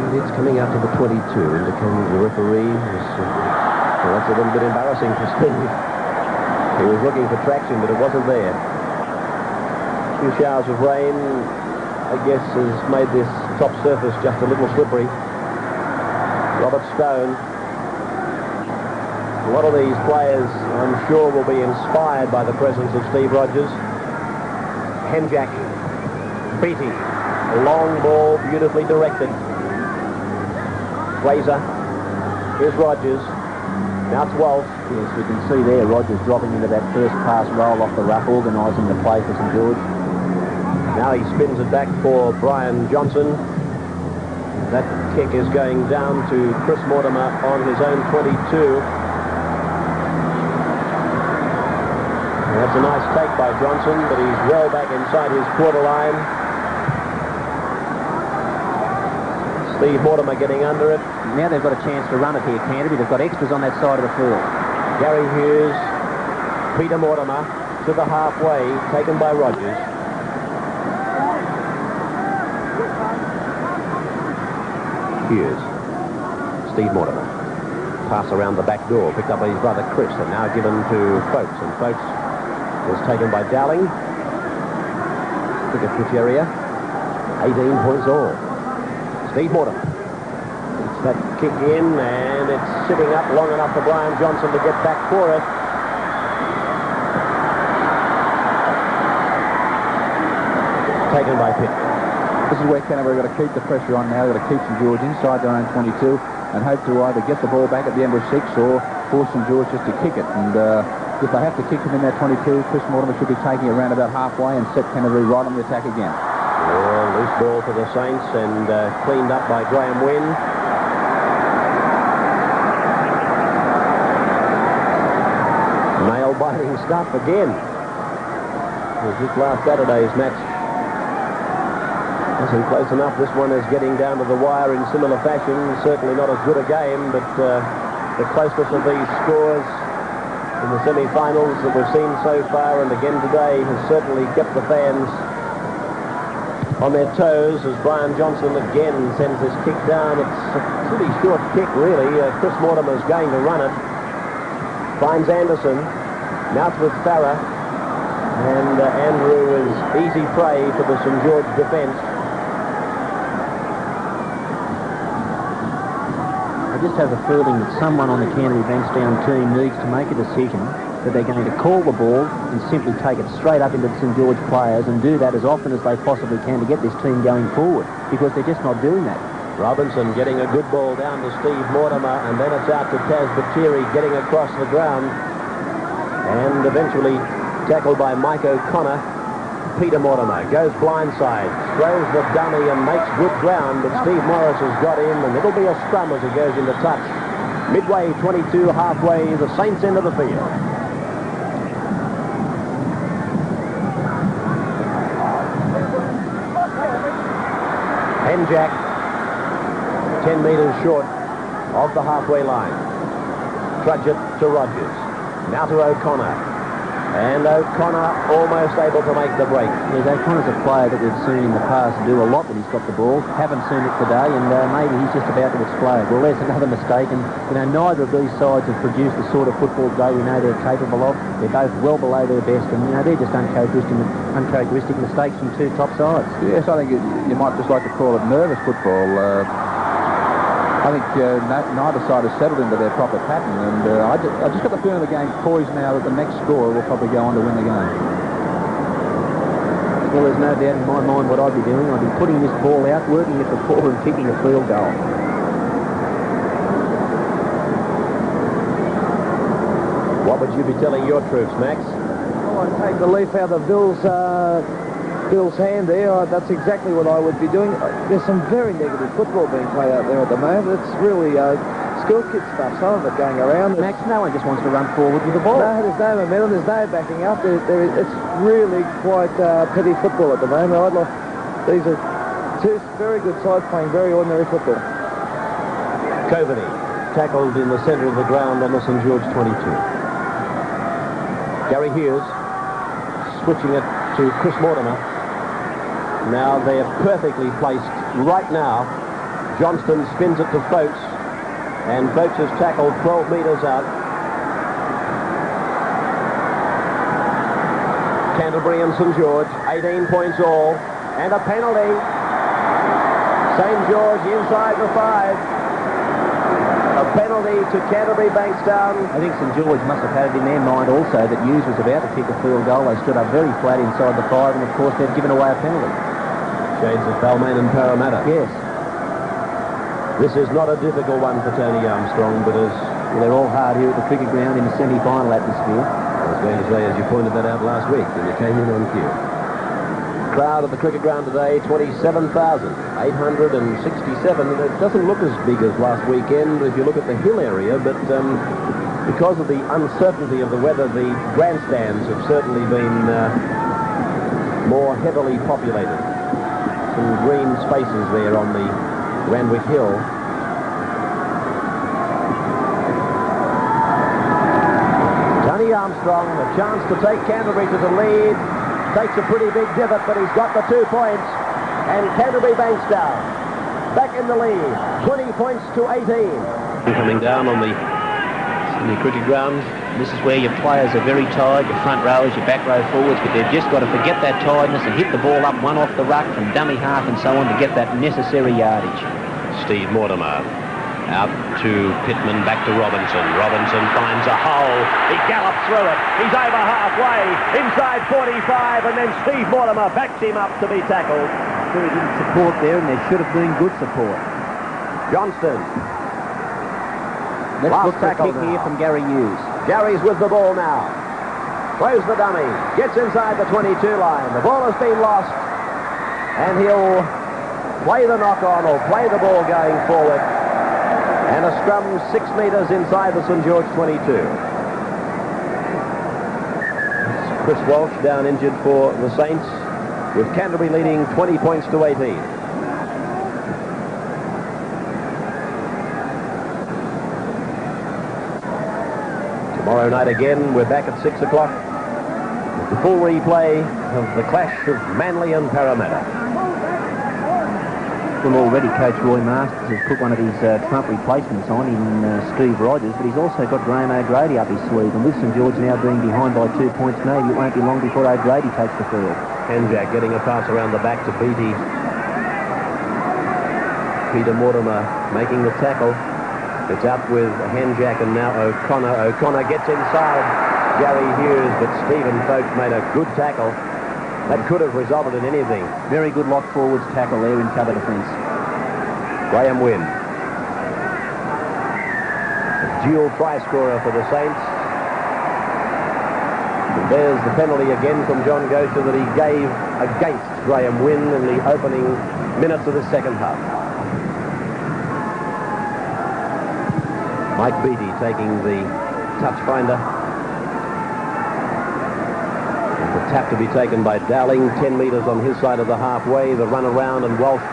And it's coming out to the 22, indicating the referee was... well, that's a little bit embarrassing for Steve. He was looking for traction, but it wasn't there. A few showers of rain, I guess, has made this top surface just a little slippery. Robert Stone. A lot of these players, I'm sure, will be inspired by the presence of Steve Rogers. Henjak, Beattie, a long ball, beautifully directed. Glazer, here's Rogers. Now it's Walsh. Yes, we can see there Rogers dropping into that first pass roll off the ruck, organising the play for St George. Now he spins it back for Brian Johnson. That kick is going down to Chris Mortimer on his own 22. And that's a nice take by Johnson, but he's well back inside his quarter line. Steve Mortimer getting under it. Now they've got a chance to run it here, Canterbury. They've got extras on that side of the field. Gary Hughes, Peter Mortimer to the halfway, taken by Rogers. Hughes, Steve Mortimer. Pass around the back door, picked up by his brother Chris, and now given to Folks. And Folks was taken by Dowling. Cricket pitch area, 18 points all. Steve Mortimer. It's that kick in, and it's sitting up long enough for Brian Johnson to get back for it. Taken by Pitt. This is where Canterbury got to keep the pressure on now. They've got to keep St George inside their own 22 and hope to either get the ball back at the end of 6 or force St George just to kick it. And if they have to kick it in that 22, Chris Mortimer should be taking it around about halfway and set Canterbury right on the attack again. Oh, loose ball for the Saints and cleaned up by Graeme Wynn. Nail-biting stuff again. This last Saturday's match wasn't close enough. This one is getting down to the wire in similar fashion. Certainly not as good a game, but the closeness of these scores in the semi-finals that we've seen so far, and again today has certainly kept the fans on their toes as Brian Johnson again sends this kick down. It's a pretty short kick, really. Chris Mortimer's going to run it. Finds Anderson. Now it's with Farah. And Andrew is easy prey for the St George defence. I just have a feeling that someone on the Canterbury-Bankstown team needs to make a decision that they're going to call the ball and simply take it straight up into the St George players and do that as often as they possibly can to get this team going forward, because they're just not doing that. Robinson getting a good ball down to Steve Mortimer, and then it's out to Taz Batiri getting across the ground, and eventually tackled by Mike O'Connor. Peter Mortimer goes blindside, throws the dummy and makes good ground, but Steve Morris has got in, and it'll be a scrum as he goes into touch. Midway 22, halfway the Saints end of the field. Henjack 10 metres short of the halfway line. Trudge it to Rogers. Now to O'Connor. And O'Connor almost able to make the break. Yes, O'Connor's a player that we've seen in the past do a lot when he's got the ball. Haven't seen it today, and maybe he's just about to explode. Well, there's another mistake, and neither of these sides have produced the sort of football today we know they're capable of. They're both well below their best, and they're just uncharacteristic mistakes from two top sides. Yes, I think you might just like to call it nervous football. I think neither side has settled into their proper pattern, and I just got the feeling the game's poised now that the next scorer will probably go on to win the game. Well, there's no doubt in my mind what I'd be doing. I'd be putting this ball out, working it for four and kicking a field goal. What would you be telling your troops, Max? Well, I'd take the leaf out of Bill's hand there. That's exactly what I would be doing. There's some very negative football being played out there at the moment. It's really skill kid stuff, some of it going around. Max, no one just wants to run forward with the ball. No, there's no momentum, there's no backing up. It's really quite petty football at the moment. These are two very good sides playing very ordinary football. Coveney tackled in the centre of the ground on the St George 22. Gary Hughes switching it to Chris Mortimer. Now they're perfectly placed right now. Johnston spins it to Folks, and Folks has tackled 12 metres out. Canterbury and St George, 18 points all, and a penalty. St George inside the 5. A penalty to Canterbury-Bankstown. I think St George must have had it in their mind also that Hughes was about to kick a field goal. They stood up very flat inside the 5, and of course they've given away a penalty. Shades of Balmain and Parramatta. Yes. This is not a difficult one for Tony Armstrong, but as they're all hard here at the cricket ground in the semi-final atmosphere. I was going to say, as you pointed that out last week when you came in on cue. Crowd at the cricket ground today, 27,867. It doesn't look as big as last weekend if you look at the hill area, but because of the uncertainty of the weather, the grandstands have certainly been more heavily populated. Some green spaces there on the Randwick Hill. Tony Armstrong, a chance to take Canterbury to the lead. Takes a pretty big divot, but he's got the 2 points. And Canterbury-Bankstown back in the lead, 20 points to 18. Coming down on the Sydney cricket ground. This is where your players are very tired, your front rowers, your back row forwards, but they've just got to forget that tiredness and hit the ball up one off the ruck from dummy half and so on to get that necessary yardage. Steve Mortimer out to Pittman, back to Robinson. Robinson finds a hole. He gallops through it. He's over halfway, inside 45, and then Steve Mortimer backs him up to be tackled. He didn't support there, and there should have been good support. Johnston. Let's Last look for a tackle kick now. here from Gary Hughes. Gary's with the ball now. Throws the dummy. Gets inside the 22 line. The ball has been lost. And he'll play the knock-on or play the ball going forward. And a scrum 6 metres inside the St George 22. Chris Walsh down injured for the Saints, with Canterbury leading 20 points to 18. Tomorrow night again, we're back at 6 o'clock. The full replay of the clash of Manly and Parramatta. Well, already Coach Roy Masters has put one of his Trump replacements on in Steve Rogers, but he's also got Graham O'Grady up his sleeve. And with St George now being behind by 2 points, maybe it won't be long before O'Grady takes the field. Henjack getting a pass around the back to Beattie. Peter Mortimer making the tackle. It's out with Henjack and now O'Connor. O'Connor gets inside Gary Hughes, but Stephen Folks made a good tackle. That could have resulted in anything. Very good lock forwards tackle there in cover defence. Graeme Wynn. A dual try scorer for the Saints. And there's the penalty again from John Gosher that he gave against Graeme Wynn in the opening minutes of the second half. Mike Beattie taking the touch finder. And the tap to be taken by Dowling, 10 metres on his side of the halfway. The run around and Walsh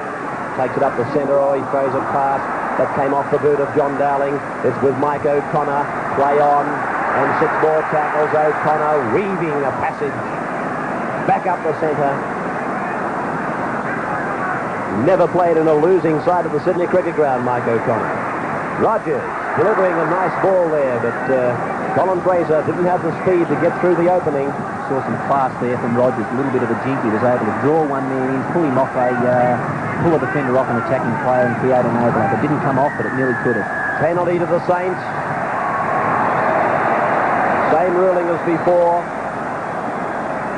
takes it up the centre. Oh, he throws it past. That came off the boot of John Dowling. It's with Mike O'Connor. Play on. And 6 more tackles. O'Connor weaving a passage back up the centre. Never played in a losing side of the Sydney Cricket Ground, Mike O'Connor. Rogers delivering a nice ball there, but Colin Fraser didn't have the speed to get through the opening. Saw some class there from Rogers, a little bit of a jink. He was able to draw one man in, pull him off pull a defender off an attacking player and create an overlap. It didn't come off, but it nearly could have. Penalty to the Saints. Same ruling as before.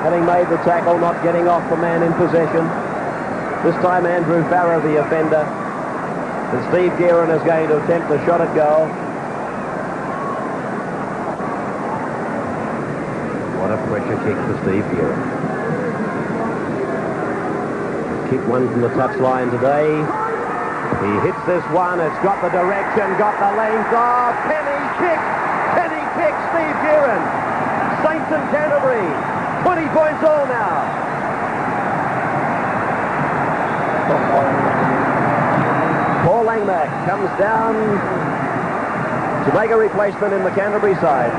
Having made the tackle, not getting off the man in possession. This time Andrew Farrer, the offender. And Steve Gearon is going to attempt the shot at goal. What a pressure kick for Steve Gearon. Kick one from the touchline today. He hits this one. It's got the direction, got the length. Oh, penny kick, Steve Gearon. Saints and Canterbury, 20 points all now. Paul Langmack comes down to make a replacement in the Canterbury side.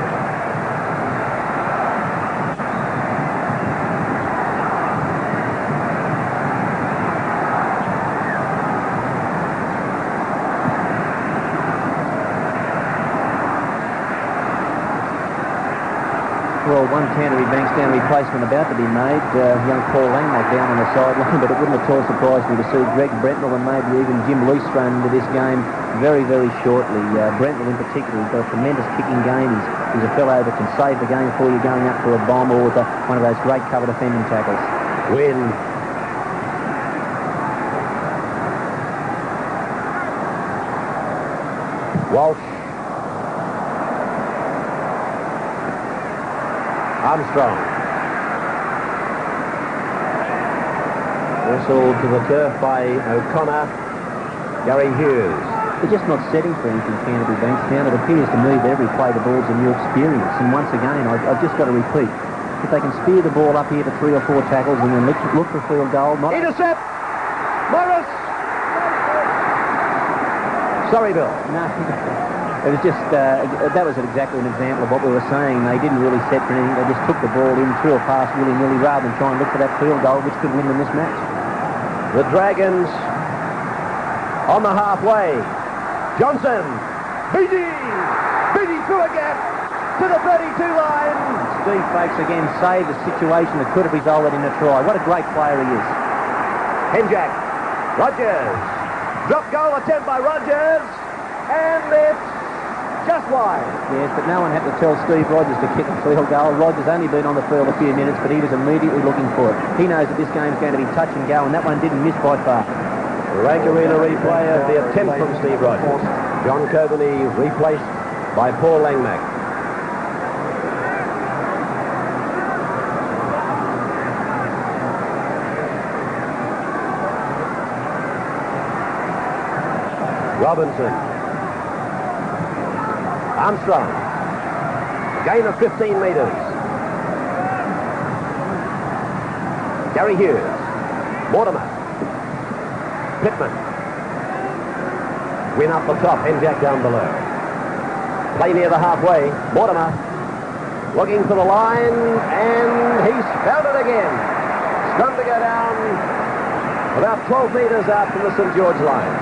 Well, one Canterbury-Bankstown replacement about to be made. Young Paul Langmack down on the sideline, but it wouldn't at all surprise me to see Greg Brentnell and maybe even Jim Lease thrown into this game very, very shortly. Brentnell in particular, he's got a tremendous kicking game. He's a fellow that can save the game for you going up for a bomb or with one of those great cover defending tackles. Wynn. Walsh. Armstrong. Whistled to the turf by O'Connor. Gary Hughes. They're just not setting for anything, Canterbury-Bankstown. It appears to me that every play the ball's a new experience. And once again, I've just got to repeat, if they can spear the ball up here to 3 or 4 tackles and then look for a field goal, not... Intercept! Morris! Sorry, Bill. No. It was just, that was exactly an example of what we were saying. They didn't really set for anything. They just took the ball in, threw a pass willy-nilly rather than try and look for that field goal, which could win them this match. The Dragons on the halfway. Johnson. Beattie through a gap to the 32 line. Steve Folks again saved a situation that could have resulted in a try. What a great player he is. Henjack. Rogers. Drop goal attempt by Rogers. And it's just wide. Yes, but no one had to tell Steve Rogers to kick a field goal. Rogers only been on the field a few minutes, but he was immediately looking for it. He knows that this game's going to be touch and go, and that one didn't miss by far. Rank Arena replay of the attempt from Steve Rogers. John Coveney replaced by Paul Langmack. Robinson. Armstrong. Gain of 15 metres. Gary Hughes. Mortimer. Pittman. Win up the top. Henjack down below. Play near the halfway. Mortimer. looking for the line, and he's found it again. Scrum to go down about 12 metres out from the St George line.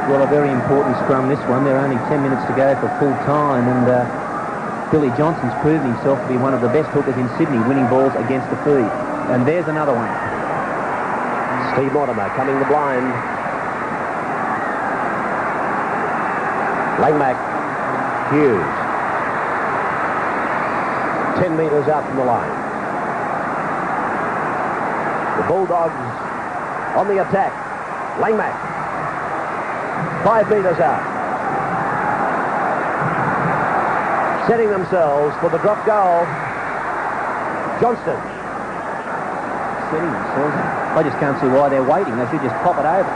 Well, a very important scrum, this one. There are only 10 minutes to go for full time, and Billy Johnson's proven himself to be one of the best hookers in Sydney, winning balls against the feed. And there's another one. Steve Mortimer coming the blind. Langmack, Hughes. 10 metres out from the line. The Bulldogs on the attack. Langmack. 5 metres out. Setting themselves for the drop goal. Johnston. Setting themselves. I just can't see why they're waiting. They should just pop it over.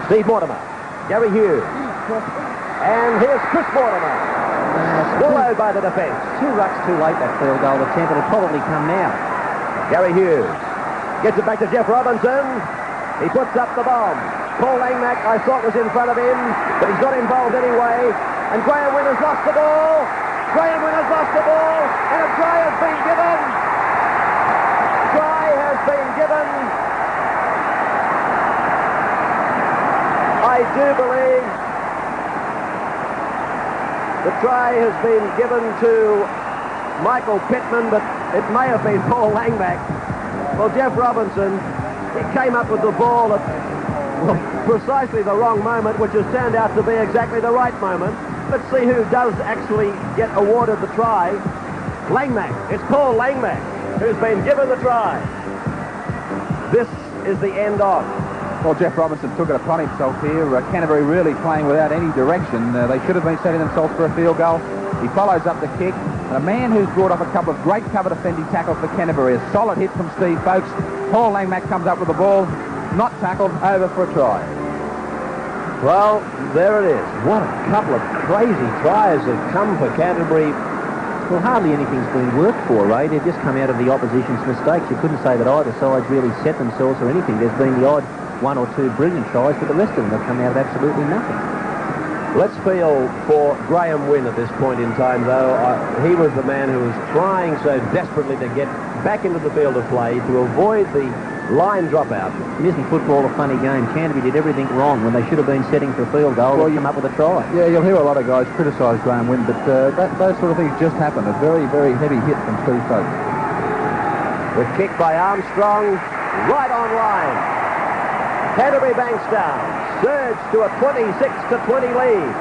Steve Mortimer. Gary Hughes. And here's Chris Mortimer. Swallowed by the defence. 2 rucks too late, that field goal attempt. It'll probably come now. Gary Hughes gets it back to Jeff Robinson. He puts up the bomb. Paul Langmack, I thought, was in front of him, but he's got involved anyway. And Graeme Wynn has lost the ball. Graeme Wynn has lost the ball, and a try has been given. Try has been given. I do believe the try has been given to Michael Pittman, but it may have been Paul Langmack. Well, Jeff Robinson, he came up with the ball at precisely the wrong moment, which has turned out to be exactly the right moment. Let's see who does actually get awarded the try. Langmack. It's Paul Langmack who's been given the try. This is the end of. Well, Jeff Robinson took it upon himself here. Canterbury really playing without any direction. They should have been setting themselves for a field goal. He follows up the kick. And a man who's brought off a couple of great cover defending tackles for Canterbury. A solid hit from Steve Folkes. Paul Langmack comes up with the ball. Not tackled, over for a try. Well, there it is. What a couple of crazy tries have come for Canterbury. Well, hardly anything's been worked for, Ray. They've just come out of the opposition's mistakes. You couldn't say that either side's really set themselves or anything. There's been the odd 1 or 2 brilliant tries, but the rest of them have come out of absolutely nothing. Let's feel for Graeme Wynn at this point in time, though. He was the man who was trying so desperately to get back into the field of play to avoid the line dropout. Isn't football a funny game? Canterbury did everything wrong when they should have been setting for a field goal. Well, come up with a try. Yeah, you'll hear a lot of guys criticise Graeme Wynn, but those sort of things just happen. A very, very heavy hit from Steve Folkes. The kick by Armstrong, right on line. Canterbury-Bankstown surged to a 26-20 lead.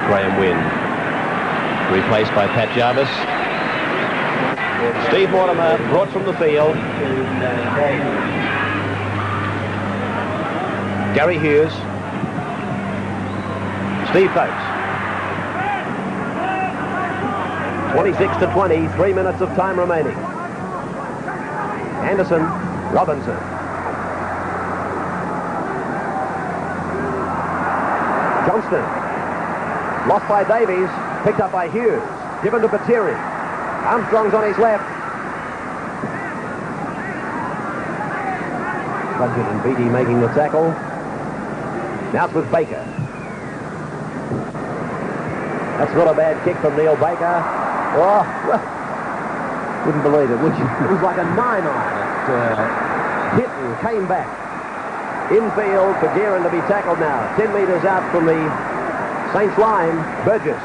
Graeme Wynn, replaced by Pat Jarvis. Steve Mortimer brought from the field. Gary Hughes. Steve Folkes. 26-20, 3 minutes of time remaining. Anderson, Robinson. Johnston. Lost by Davies, picked up by Hughes. Given to Batiri. Armstrong's on his left. Budget and Beattie making the tackle. Now it's with Baker. That's not a bad kick from Neil Baker. Oh, wouldn't believe it, would you? It was like a 9-iron. It hit and came back. Infield for Gearon to be tackled now. 10 metres out from the Saints line. Burgess.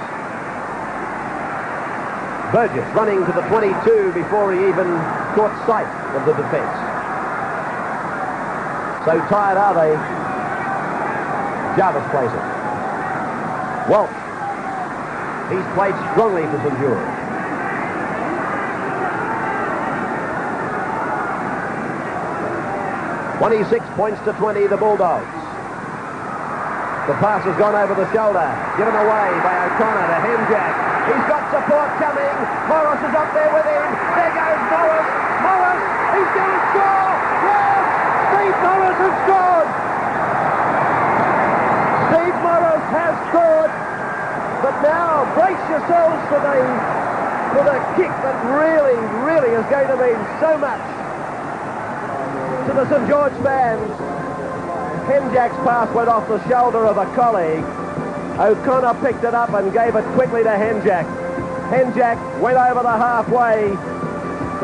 Burgess running to the 22 before he even caught sight of the defence. So tired are they? Jarvis plays it. Walsh. He's played strongly for St George. (26-20) the Bulldogs. The pass has gone over the shoulder. Given away by O'Connor to Hemjack. He's got support coming. Morris is up there with him. There goes Morris. Morris, he's going to score. Yes! Steve Morris has scored. Steve Morris has scored. But now, brace yourselves for the kick that really, really is going to mean so much to the St George fans. Henjack's pass went off the shoulder of a colleague. O'Connor picked it up and gave it quickly to Henjack. Henjack went over the halfway.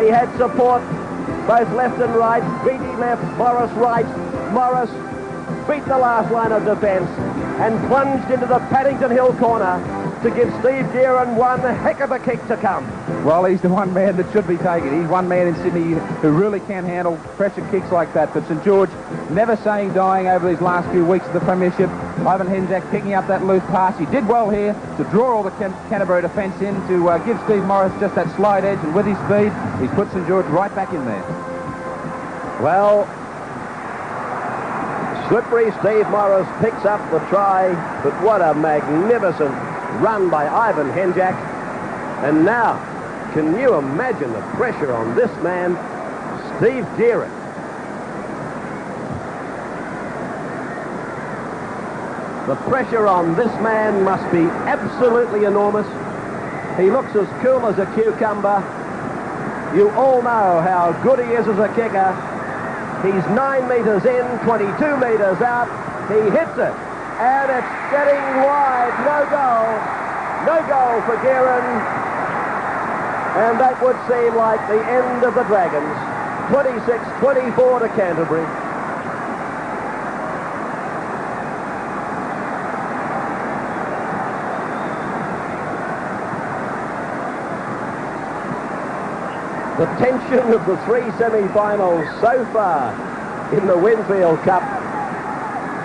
He had support both left and right. Beattie left, Morris right. Morris beat the last line of defence and plunged into the Paddington Hill corner to give Steve Gearon one heck of a kick to come. Well, he's the one man that should be taken. He's one man in Sydney who really can handle pressure kicks like that. But St George never saying dying over these last few weeks of the premiership. Ivan Henjack picking up that loose pass. He did well here to draw all the Canterbury defence in to give Steve Morris just that slide edge, and with his speed, he's put St George right back in there. Well, slippery Steve Morris picks up the try, but what a magnificent run by Ivan Henjack. And now, can you imagine the pressure on this man, Steve Gearon? The pressure on this man must be absolutely enormous. He looks as cool as a cucumber. You all know how good he is as a kicker. He's 9 metres in, 22 metres out. He hits it, and it's getting wide. No goal. No goal for Gearon. And that would seem like the end of the Dragons. 26-24 to Canterbury. The tension of the three semi-finals so far in the Winfield Cup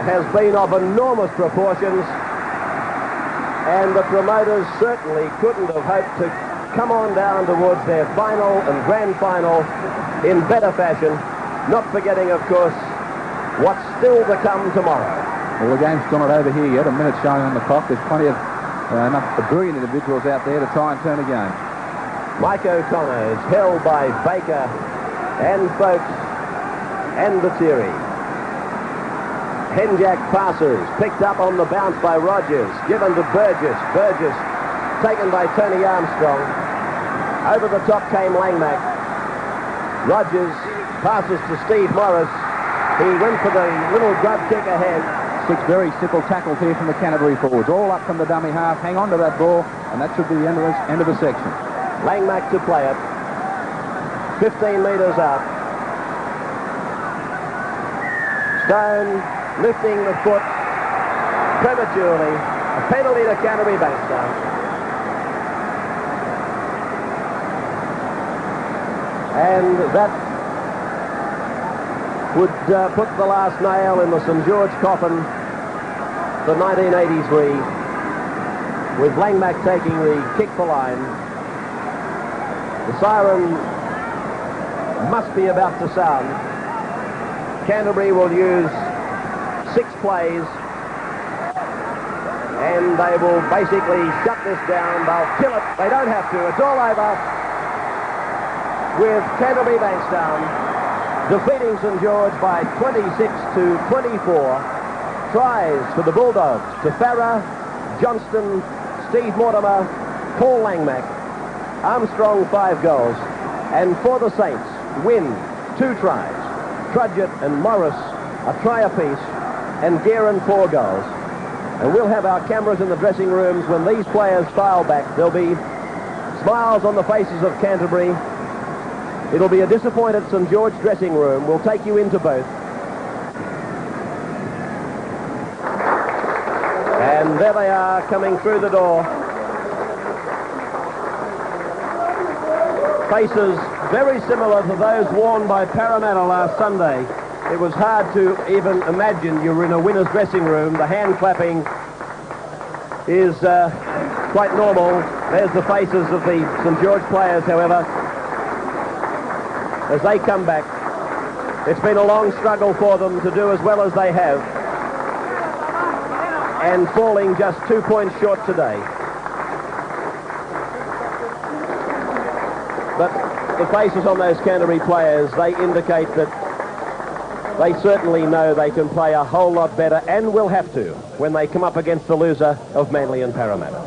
has been of enormous proportions, and the promoters certainly couldn't have hoped to come on down towards their final and grand final in better fashion, not forgetting, of course, what's still to come tomorrow. Well, the game's still not over here yet. A minute showing on the clock. There's plenty of enough brilliant individuals out there to try and turn a game. Mike O'Connor is held by Baker and Folks and Batiri. Henjack passes, picked up on the bounce by Rogers, given to Burgess. Burgess taken by Tony Armstrong. Over the top came Langmack. Rogers passes to Steve Morris. He went for the little grub kick ahead. 6 very simple tackles here from the Canterbury forwards, all up from the dummy half. Hang on to that ball, and that should be the end of the section. Langmack to play it. 15 metres out. Stone lifting the foot prematurely. A penalty to Canterbury-Bankstown. And that would put the last nail in the St George coffin for 1983, with Langmack taking the kick for line. The siren must be about to sound. Canterbury will use 6 plays, and they will basically shut this down. They'll kill it. They don't have to. It's all over with Canterbury-Bankstown defeating St George by 26-24. Tries for the Bulldogs to Farah, Johnston, Steve Mortimer, Paul Langmack. Armstrong 5 goals, and for the Saints, Wynn 2 tries, Trudgett and Morris a try apiece, and Gearon 4 goals. And we'll have our cameras in the dressing rooms when these players file back. There'll be smiles on the faces of Canterbury. It'll be a disappointed St George dressing room. We'll take you into both. And there they are coming through the door. Faces very similar to those worn by Parramatta last Sunday. It was hard to even imagine you were in a winner's dressing room. The hand clapping is quite normal. There's the faces of the St George players, however, as they come back. It's been a long struggle for them to do as well as they have, and falling just 2 points short today. But the faces on those Canterbury players, they indicate that they certainly know they can play a whole lot better, and will have to when they come up against the loser of Manly and Parramatta.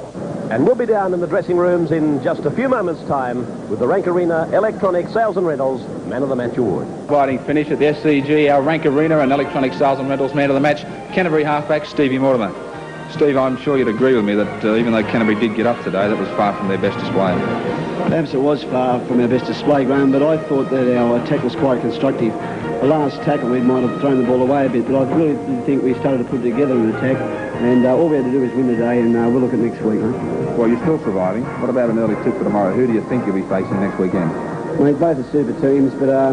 And we'll be down in the dressing rooms in just a few moments' time with the Rank Arena Electronic Sales and Rentals Man of the Match award. Fighting finish at the SCG, our Rank Arena and Electronic Sales and Rentals Man of the Match, Canterbury halfback Stevie Mortimer. Steve, I'm sure you'd agree with me that even though Canterbury did get up today, that was far from their best display. Perhaps it was far from our best display, Graham, but I thought that our attack was quite constructive. The last tackle, we might have thrown the ball away a bit, but I really did think we started to put together an attack, and all we had to do is win today, and we'll look at next week, mate. Well, you're still surviving. What about an early tip for tomorrow? Who do you think you'll be facing next weekend? Mate, both are super teams, but I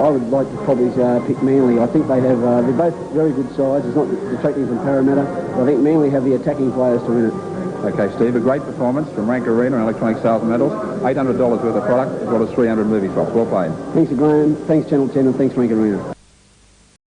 would like to probably pick Manly. I think they're both very good sides. It's not detracting from Parramatta, but I think Manly have the attacking players to win it. Okay, Steve, a great performance from Rank Arena and Electronic Sales and Metals. $800 worth of product as well as 300 movie shops. Well played. Thanks to Graham, thanks Channel 10, and thanks Rank Arena.